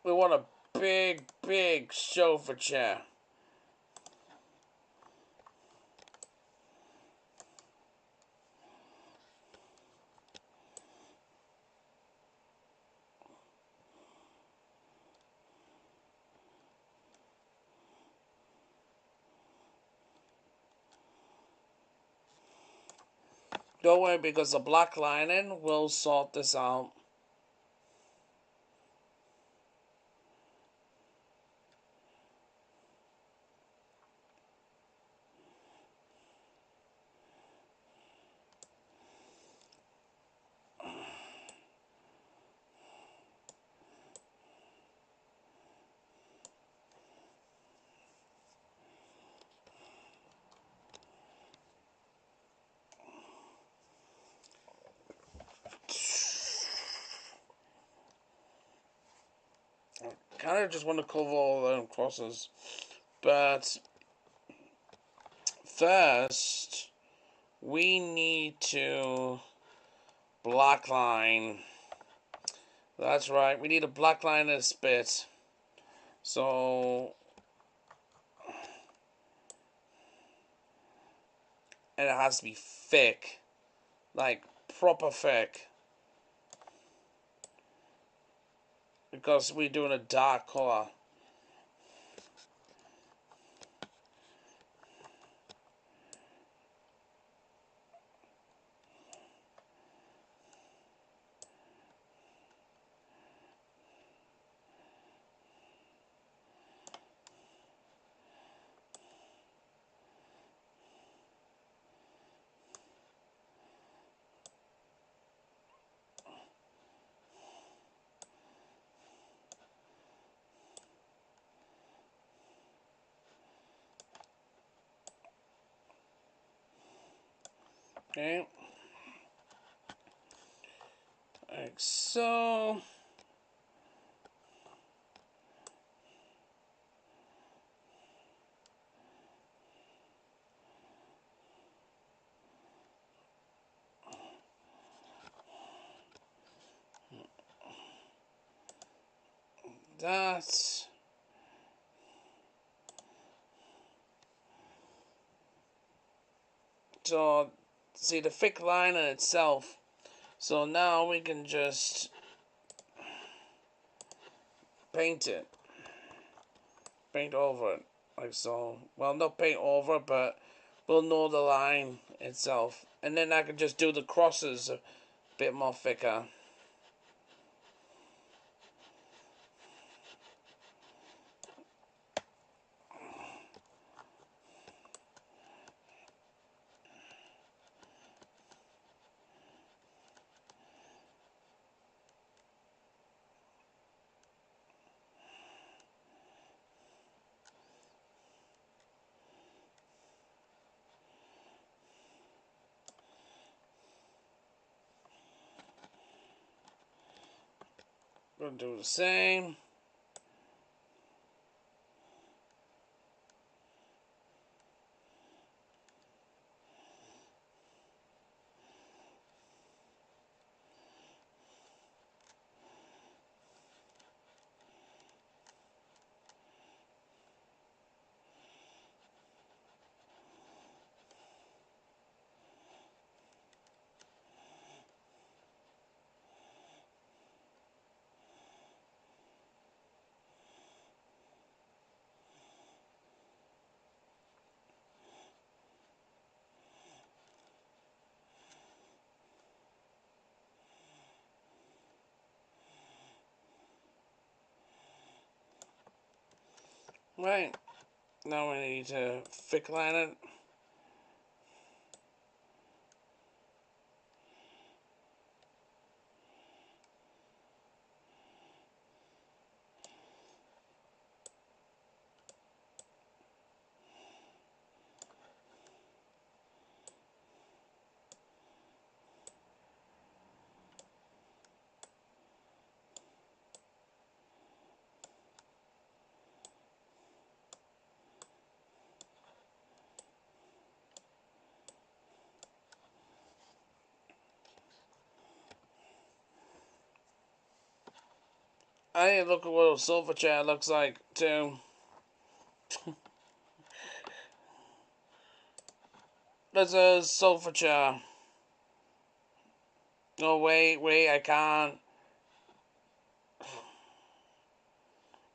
We want a big, big sofa chair. Don't worry, because the black lining will sort this out. Kind of just want to cover all the crosses, but first we need to black line. That's right, we need a black line this bit. So, and it has to be thick, like proper thick, because we're doing a dark color. Okay, like so. That's so. See the thick line in itself. So now we can just paint it, paint over it, like so. Well, not paint over, but we'll know the line itself, and then I can just do the crosses a bit more thicker. We'll do the same. Right. Now we need to thick line it. I need to look at what a sofa chair looks like too. There's a sofa chair. Oh wait, I can't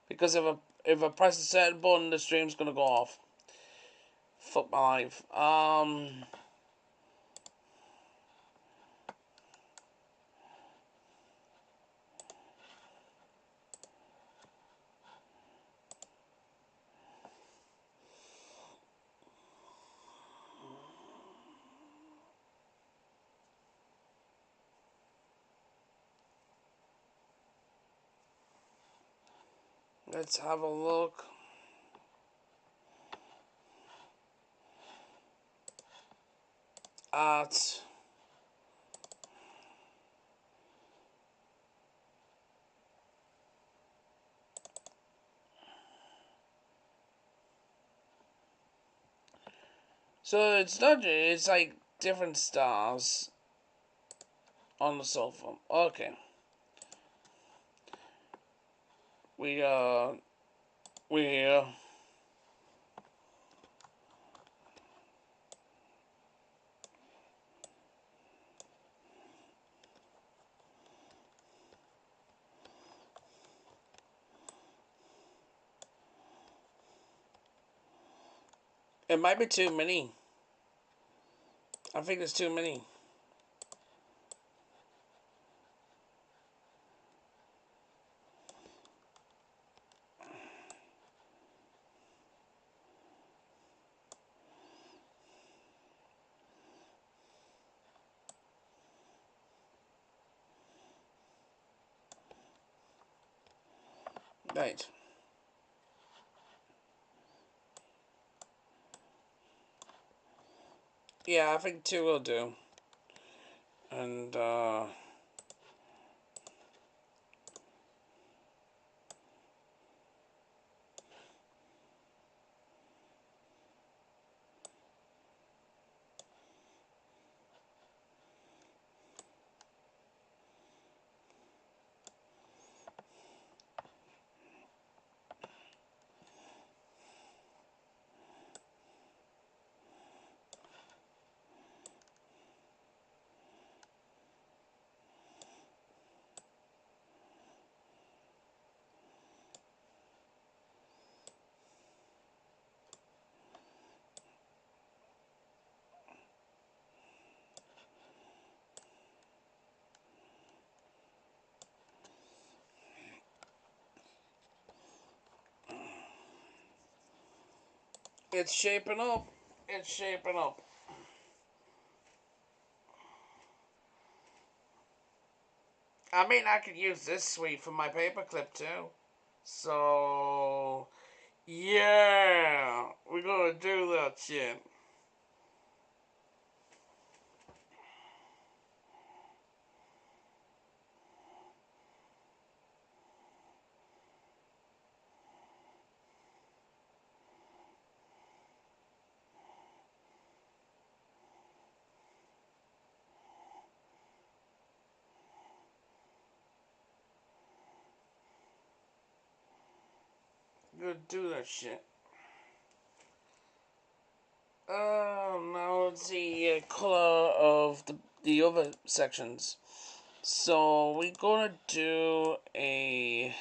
because if I press a certain button, the stream's gonna go off. Fuck my life. Let's have a look at. So it's not. It's like different stars on the sofa. Okay. We we here. It might be too many. I think there's too many. Right. Yeah, I think two will do. And it's shaping up. It's shaping up. I mean, I could use this suite for my paperclip too. So, yeah, we're gonna do that shit. We're gonna do that shit. Now let's see color of the other sections. So we're gonna do a.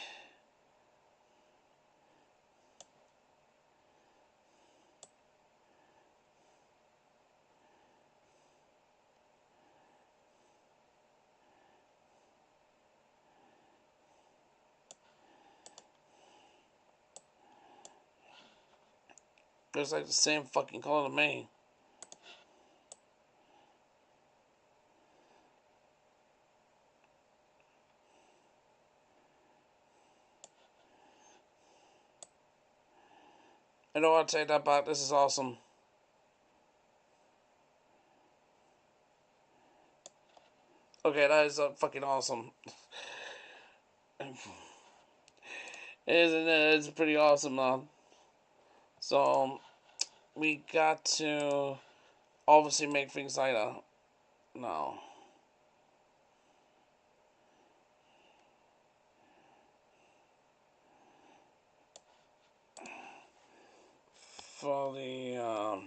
Looks like the same fucking color to me. I know I'll take that back. This is awesome. Okay, that is fucking awesome. Isn't it? It's pretty awesome, man. So, we got to obviously make things lighter now. For the,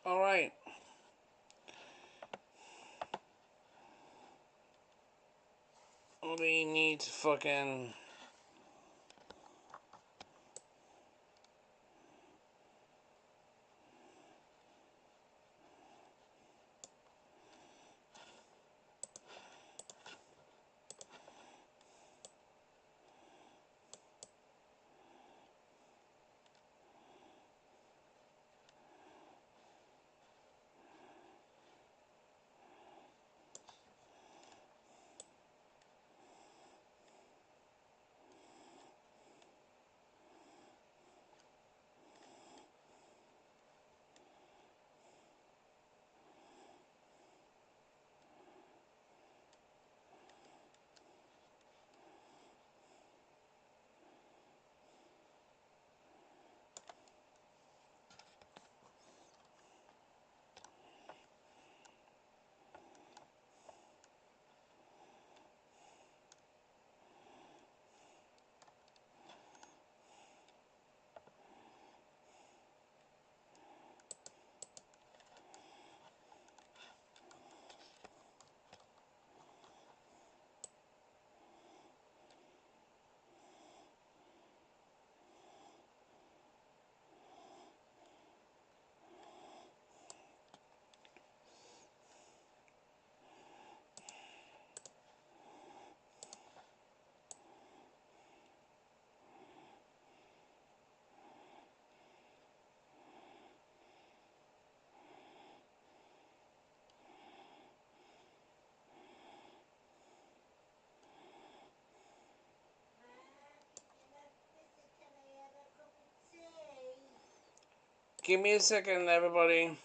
alright. We need to fucking... Give me a second, everybody.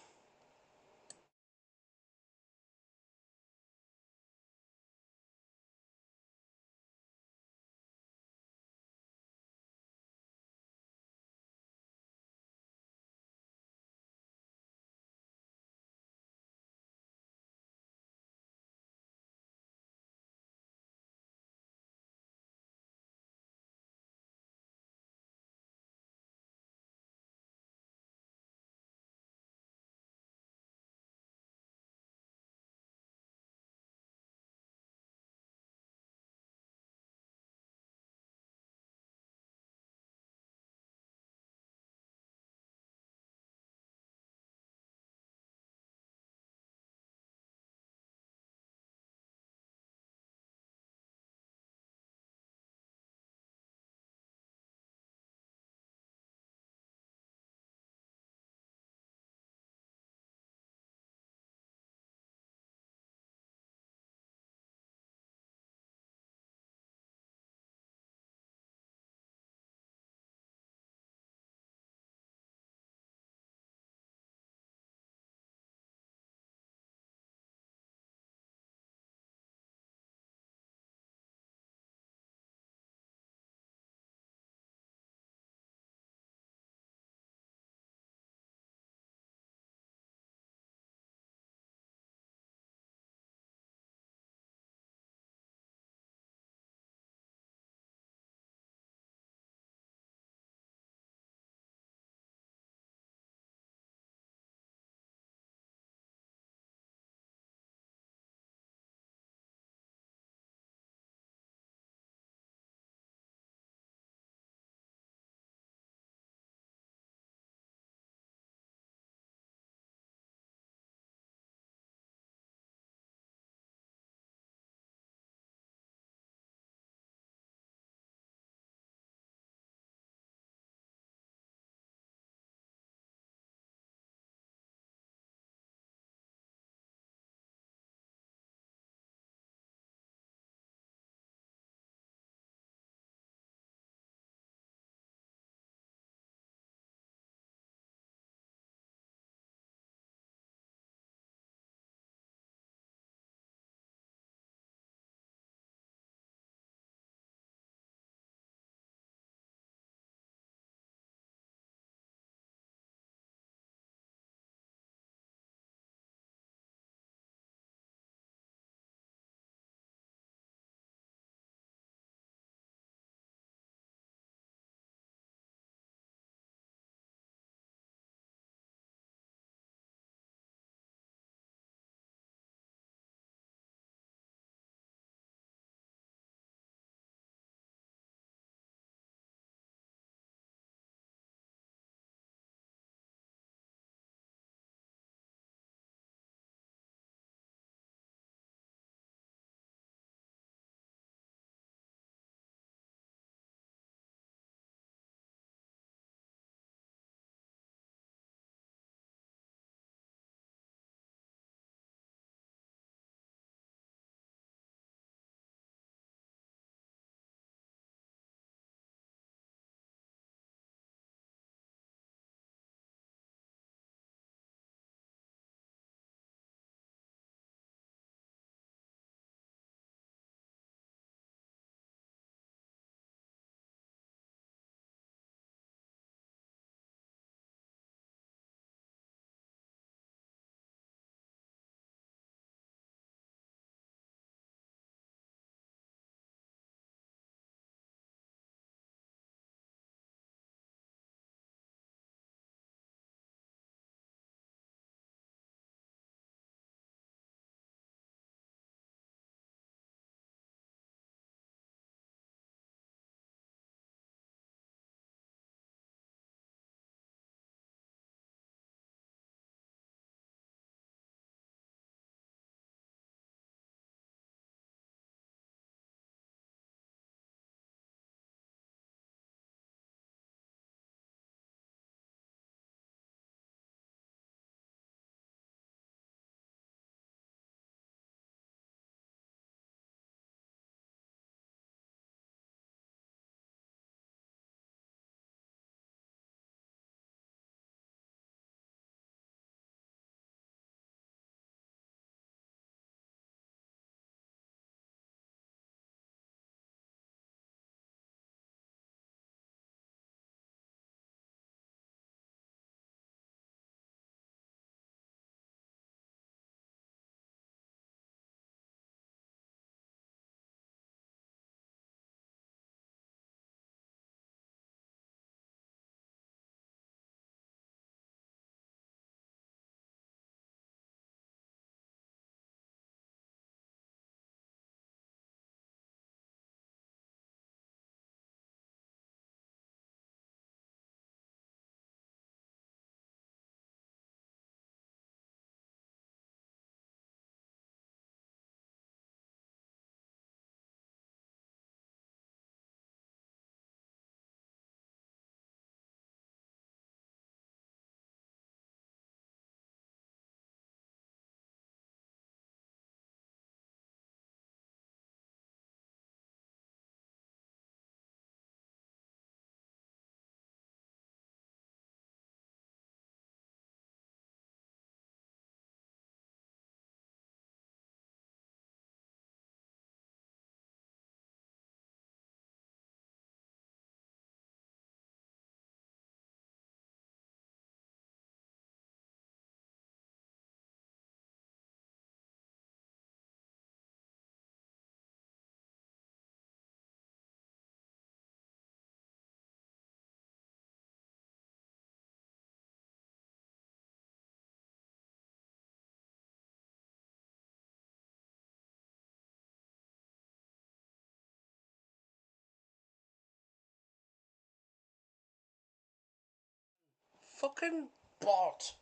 fucking bot.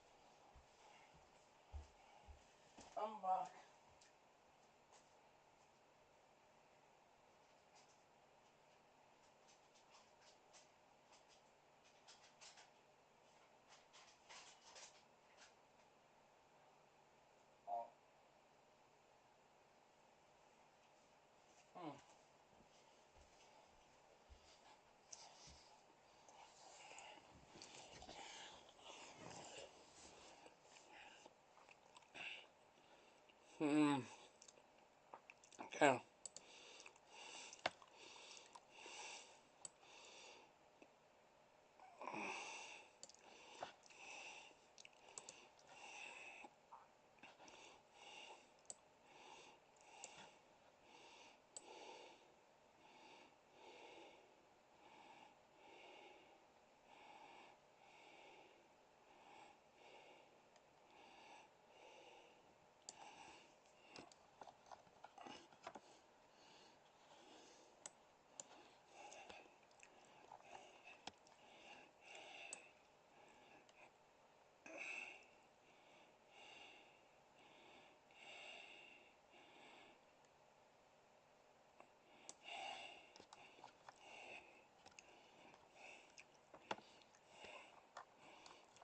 I'm back. Okay.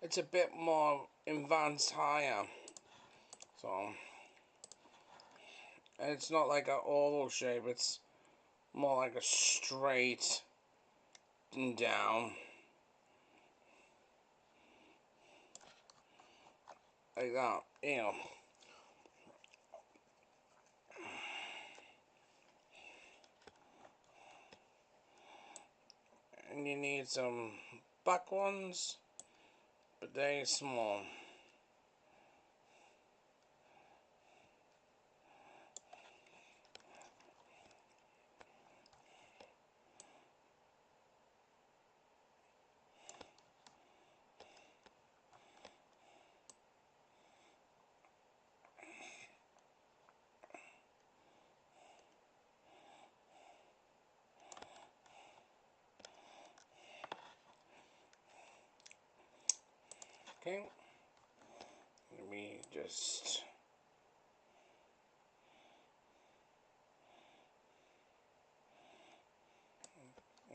It's a bit more advanced higher. So, and it's not like an oval shape, it's more like a straight and down. Like that, you know. And you need some back ones, but they're small. Okay, let me just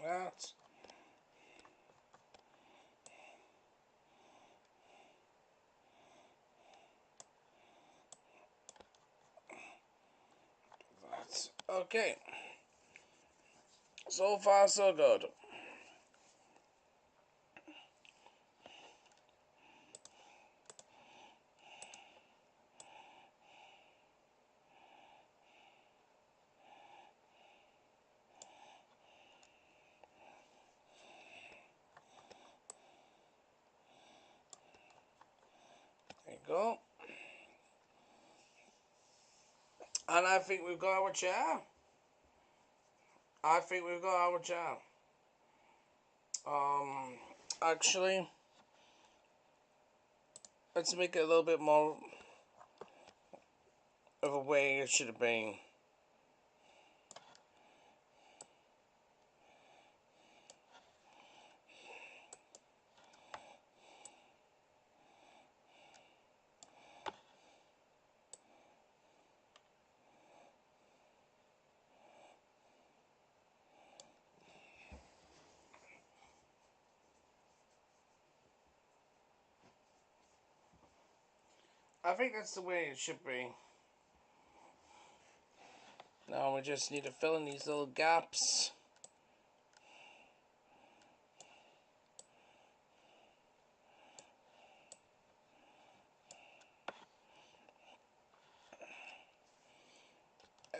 that. That's okay. So far, so good. There you go. And I think we've got our chair. I think we've got our chair. Actually, let's make it a little bit more of a way it should have been. I think that's the way it should be. Now we just need to fill in these little gaps.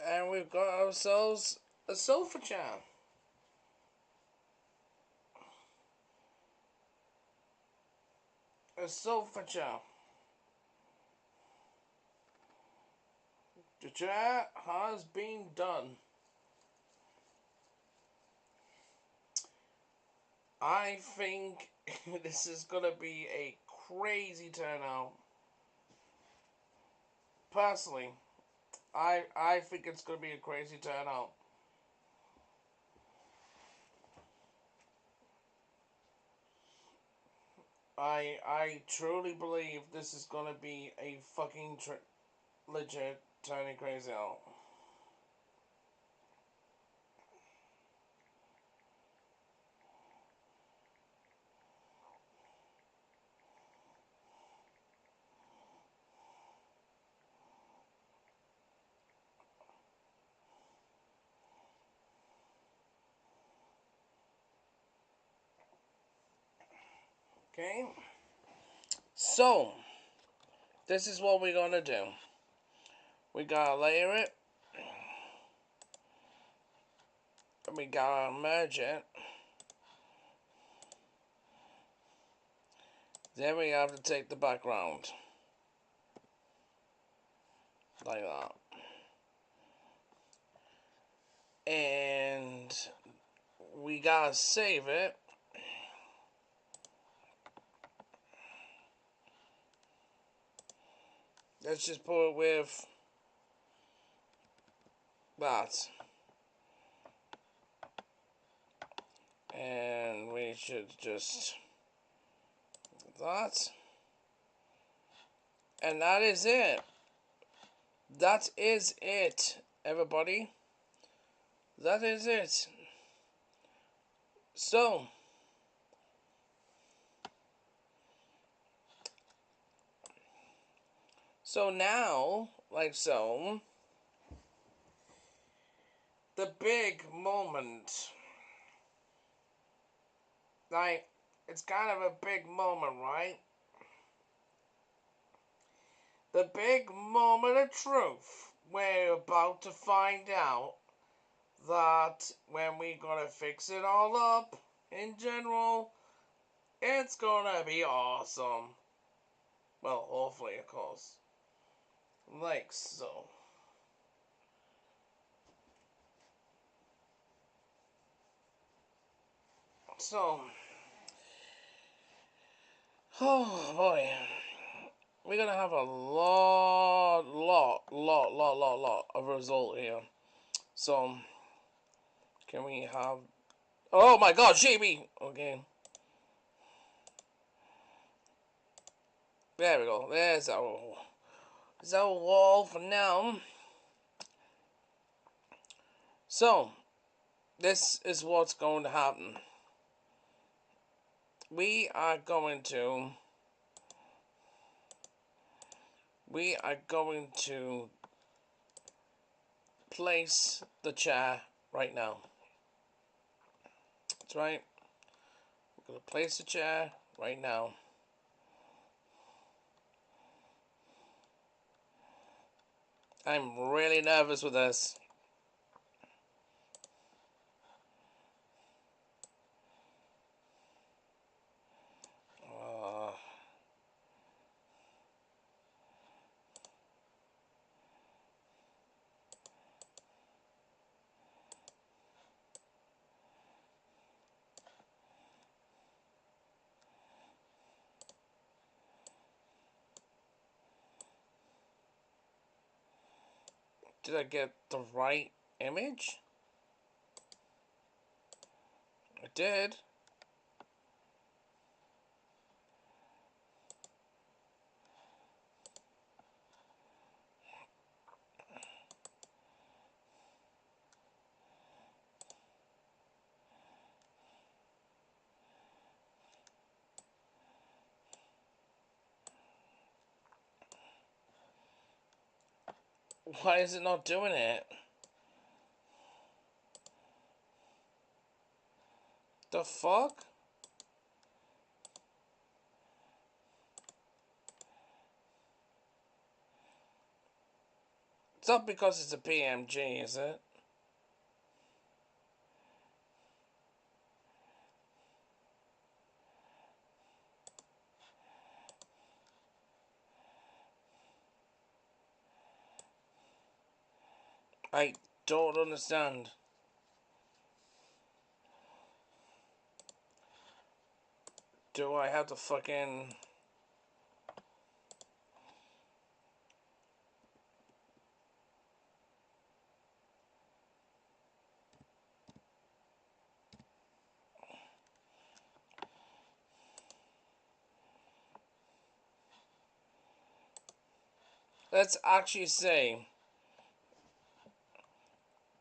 And we've got ourselves a sofa chair. A sofa chair. The chair has been done. I think this is gonna be a crazy turnout. Personally, I think it's gonna be a crazy turnout. I truly believe this is gonna be a fucking legit turning crazy out. Okay? So, this is what we're gonna do. We gotta layer it. And we gotta merge it. Then we have to take the background. Like that. And we gotta save it. Let's just put it with that. And we should just that. And that is it. That is it, everybody. That is it. So, now, like so, the big moment. Like, it's kind of a big moment, right? The big moment of truth. We're about to find out that when we're gonna fix it all up, in general, it's gonna be awesome. Well, hopefully, of course. Like so. So, oh boy. We're gonna have a lot of result here. So, can we have... Oh my god, JB! Okay. There we go. There's our wall for now. So, this is what's going to happen. We are going to place the chair right now. That's right. We're going to place the chair right now. I'm really nervous with this. Did I get the right image? I did. Why is it not doing it? The fuck? It's not because it's a PMG, is it? I don't understand. Do I have to fucking... Let's actually see.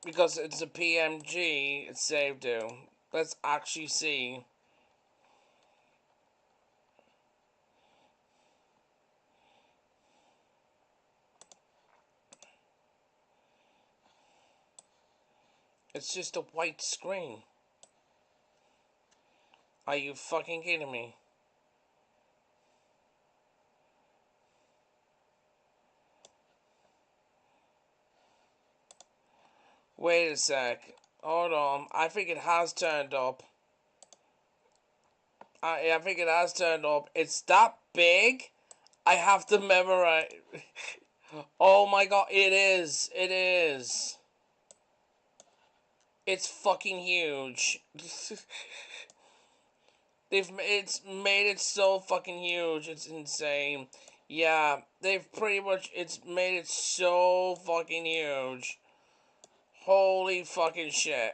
Because it's a PMG, it's saved to. Let's actually see. It's just a white screen. Are you fucking kidding me? Wait a sec. Hold on. I think it has turned up. I think it has turned up. It's that big? I have to memorize. Oh my god, it is. It is. It's fucking huge. It's made it so fucking huge. It's insane. Yeah, they've pretty much it's made it so fucking huge. Holy fucking shit.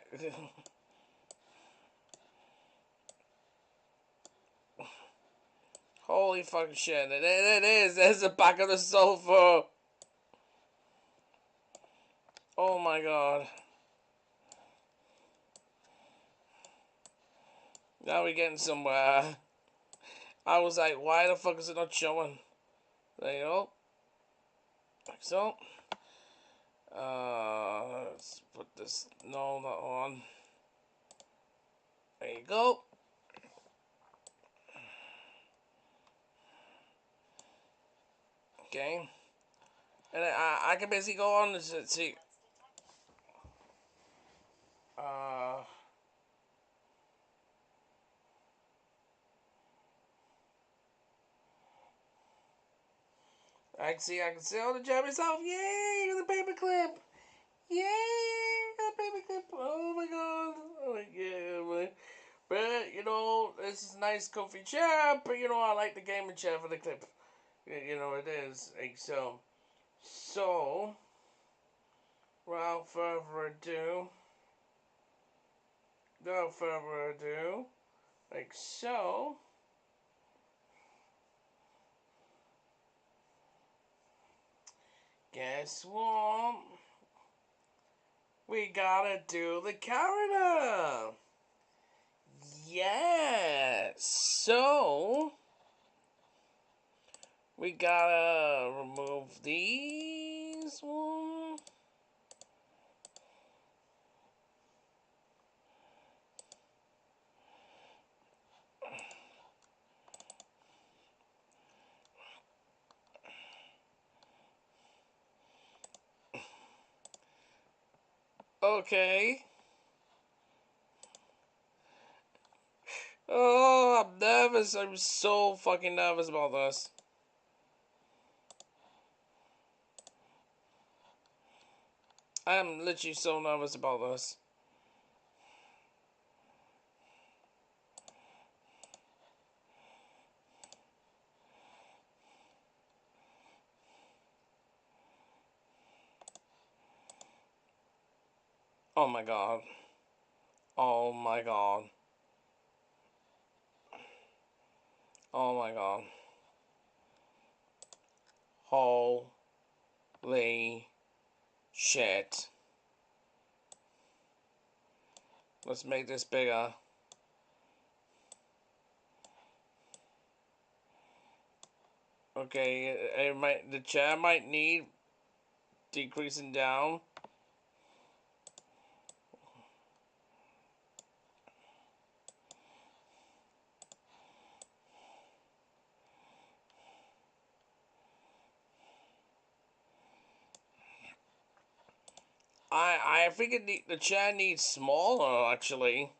Holy fucking shit. It is. There's the back of the sofa. Oh my god. Now we're getting somewhere. I was like, why the fuck is it not showing? There you go. Like so. Let's put this. No, not on. There you go. Okay. And I can basically go on and see. Uh, I can see all the job myself. Yay! The paperclip. Yay! The paperclip. Oh my god. Oh yeah. But you know, this is a nice, comfy chair. But you know, I like the gaming chair for the clip. You know, it is like so. So, without further ado, like so. Guess what? We gotta do the calendar. Yes. So we gotta remove these one. Okay. Oh, I'm nervous. I'm so fucking nervous about this. I'm literally so nervous about this. Oh my god. Oh my god. Oh my god. Holy shit. Let's make this bigger. Okay, the chair might need decreasing down. I think the chair needs smaller actually,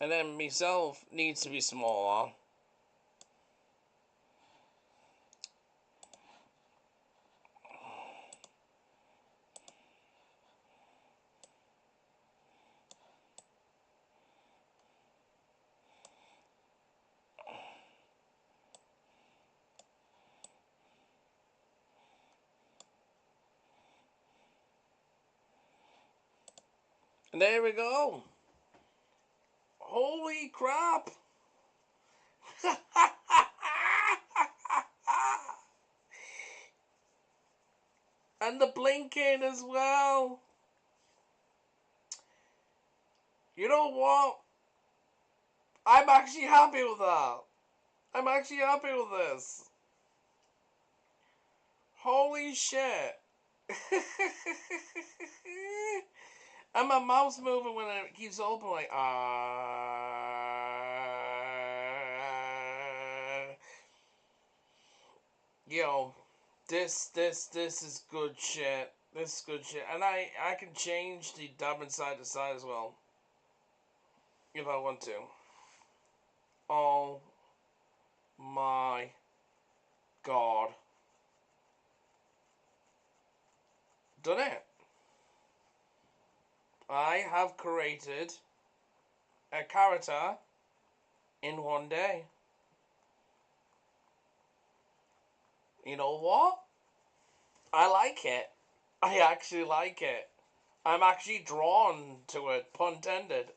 and then myself needs to be smaller. And there we go. Holy crap! And the blinking as well. You know what? I'm actually happy with that. I'm actually happy with this. Holy shit. And my mouth's moving when it keeps open, like, Yo, this is good shit. This is good shit. And I can change the dubbing side to side as well. If I want to. Oh my god. Done it. I have created a character in one day. You know what? I like it. I actually like it. I'm actually drawn to it, pun intended,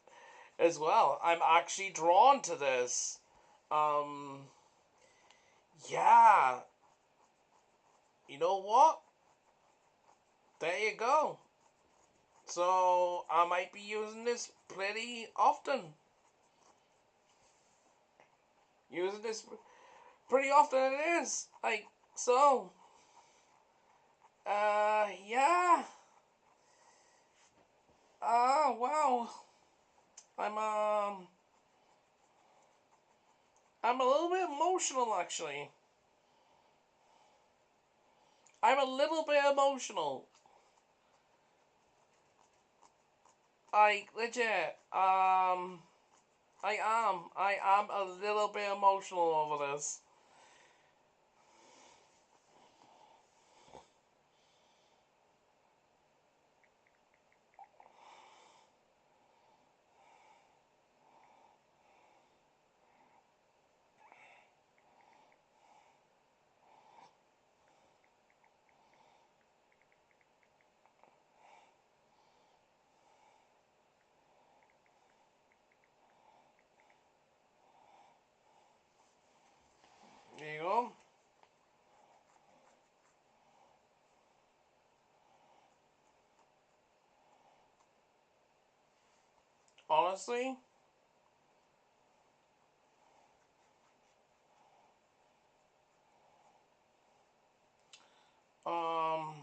as well. I'm actually drawn to this. Um, yeah. You know what? There you go. So, I might be using this pretty often. Using this pretty often it is. Like, so. Yeah. Wow. I'm, um, I'm a little bit emotional, actually. I'm a little bit emotional. Like, legit. I am a little bit emotional over this. There you go. Honestly, um,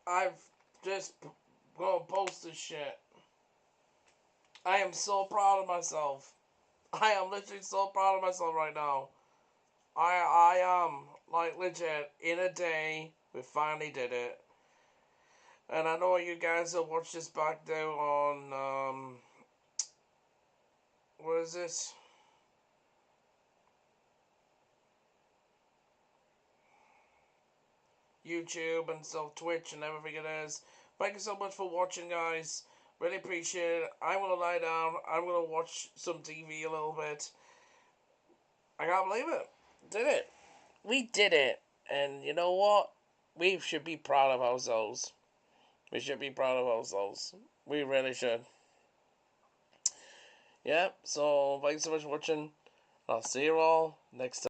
I've just gonna post this shit. I am so proud of myself. I am literally so proud of myself right now. I am, like, legit, in a day, we finally did it. And I know you guys will watch this back there on, what is this? YouTube and stuff, Twitch and everything it is. Thank you so much for watching, guys. Really appreciate it. I'm gonna lie down. I'm gonna watch some TV a little bit. I can't believe it. Did it. We did it. And you know what? We should be proud of ourselves. We should be proud of ourselves. We really should. Yeah, so thanks so much for watching. I'll see you all next time.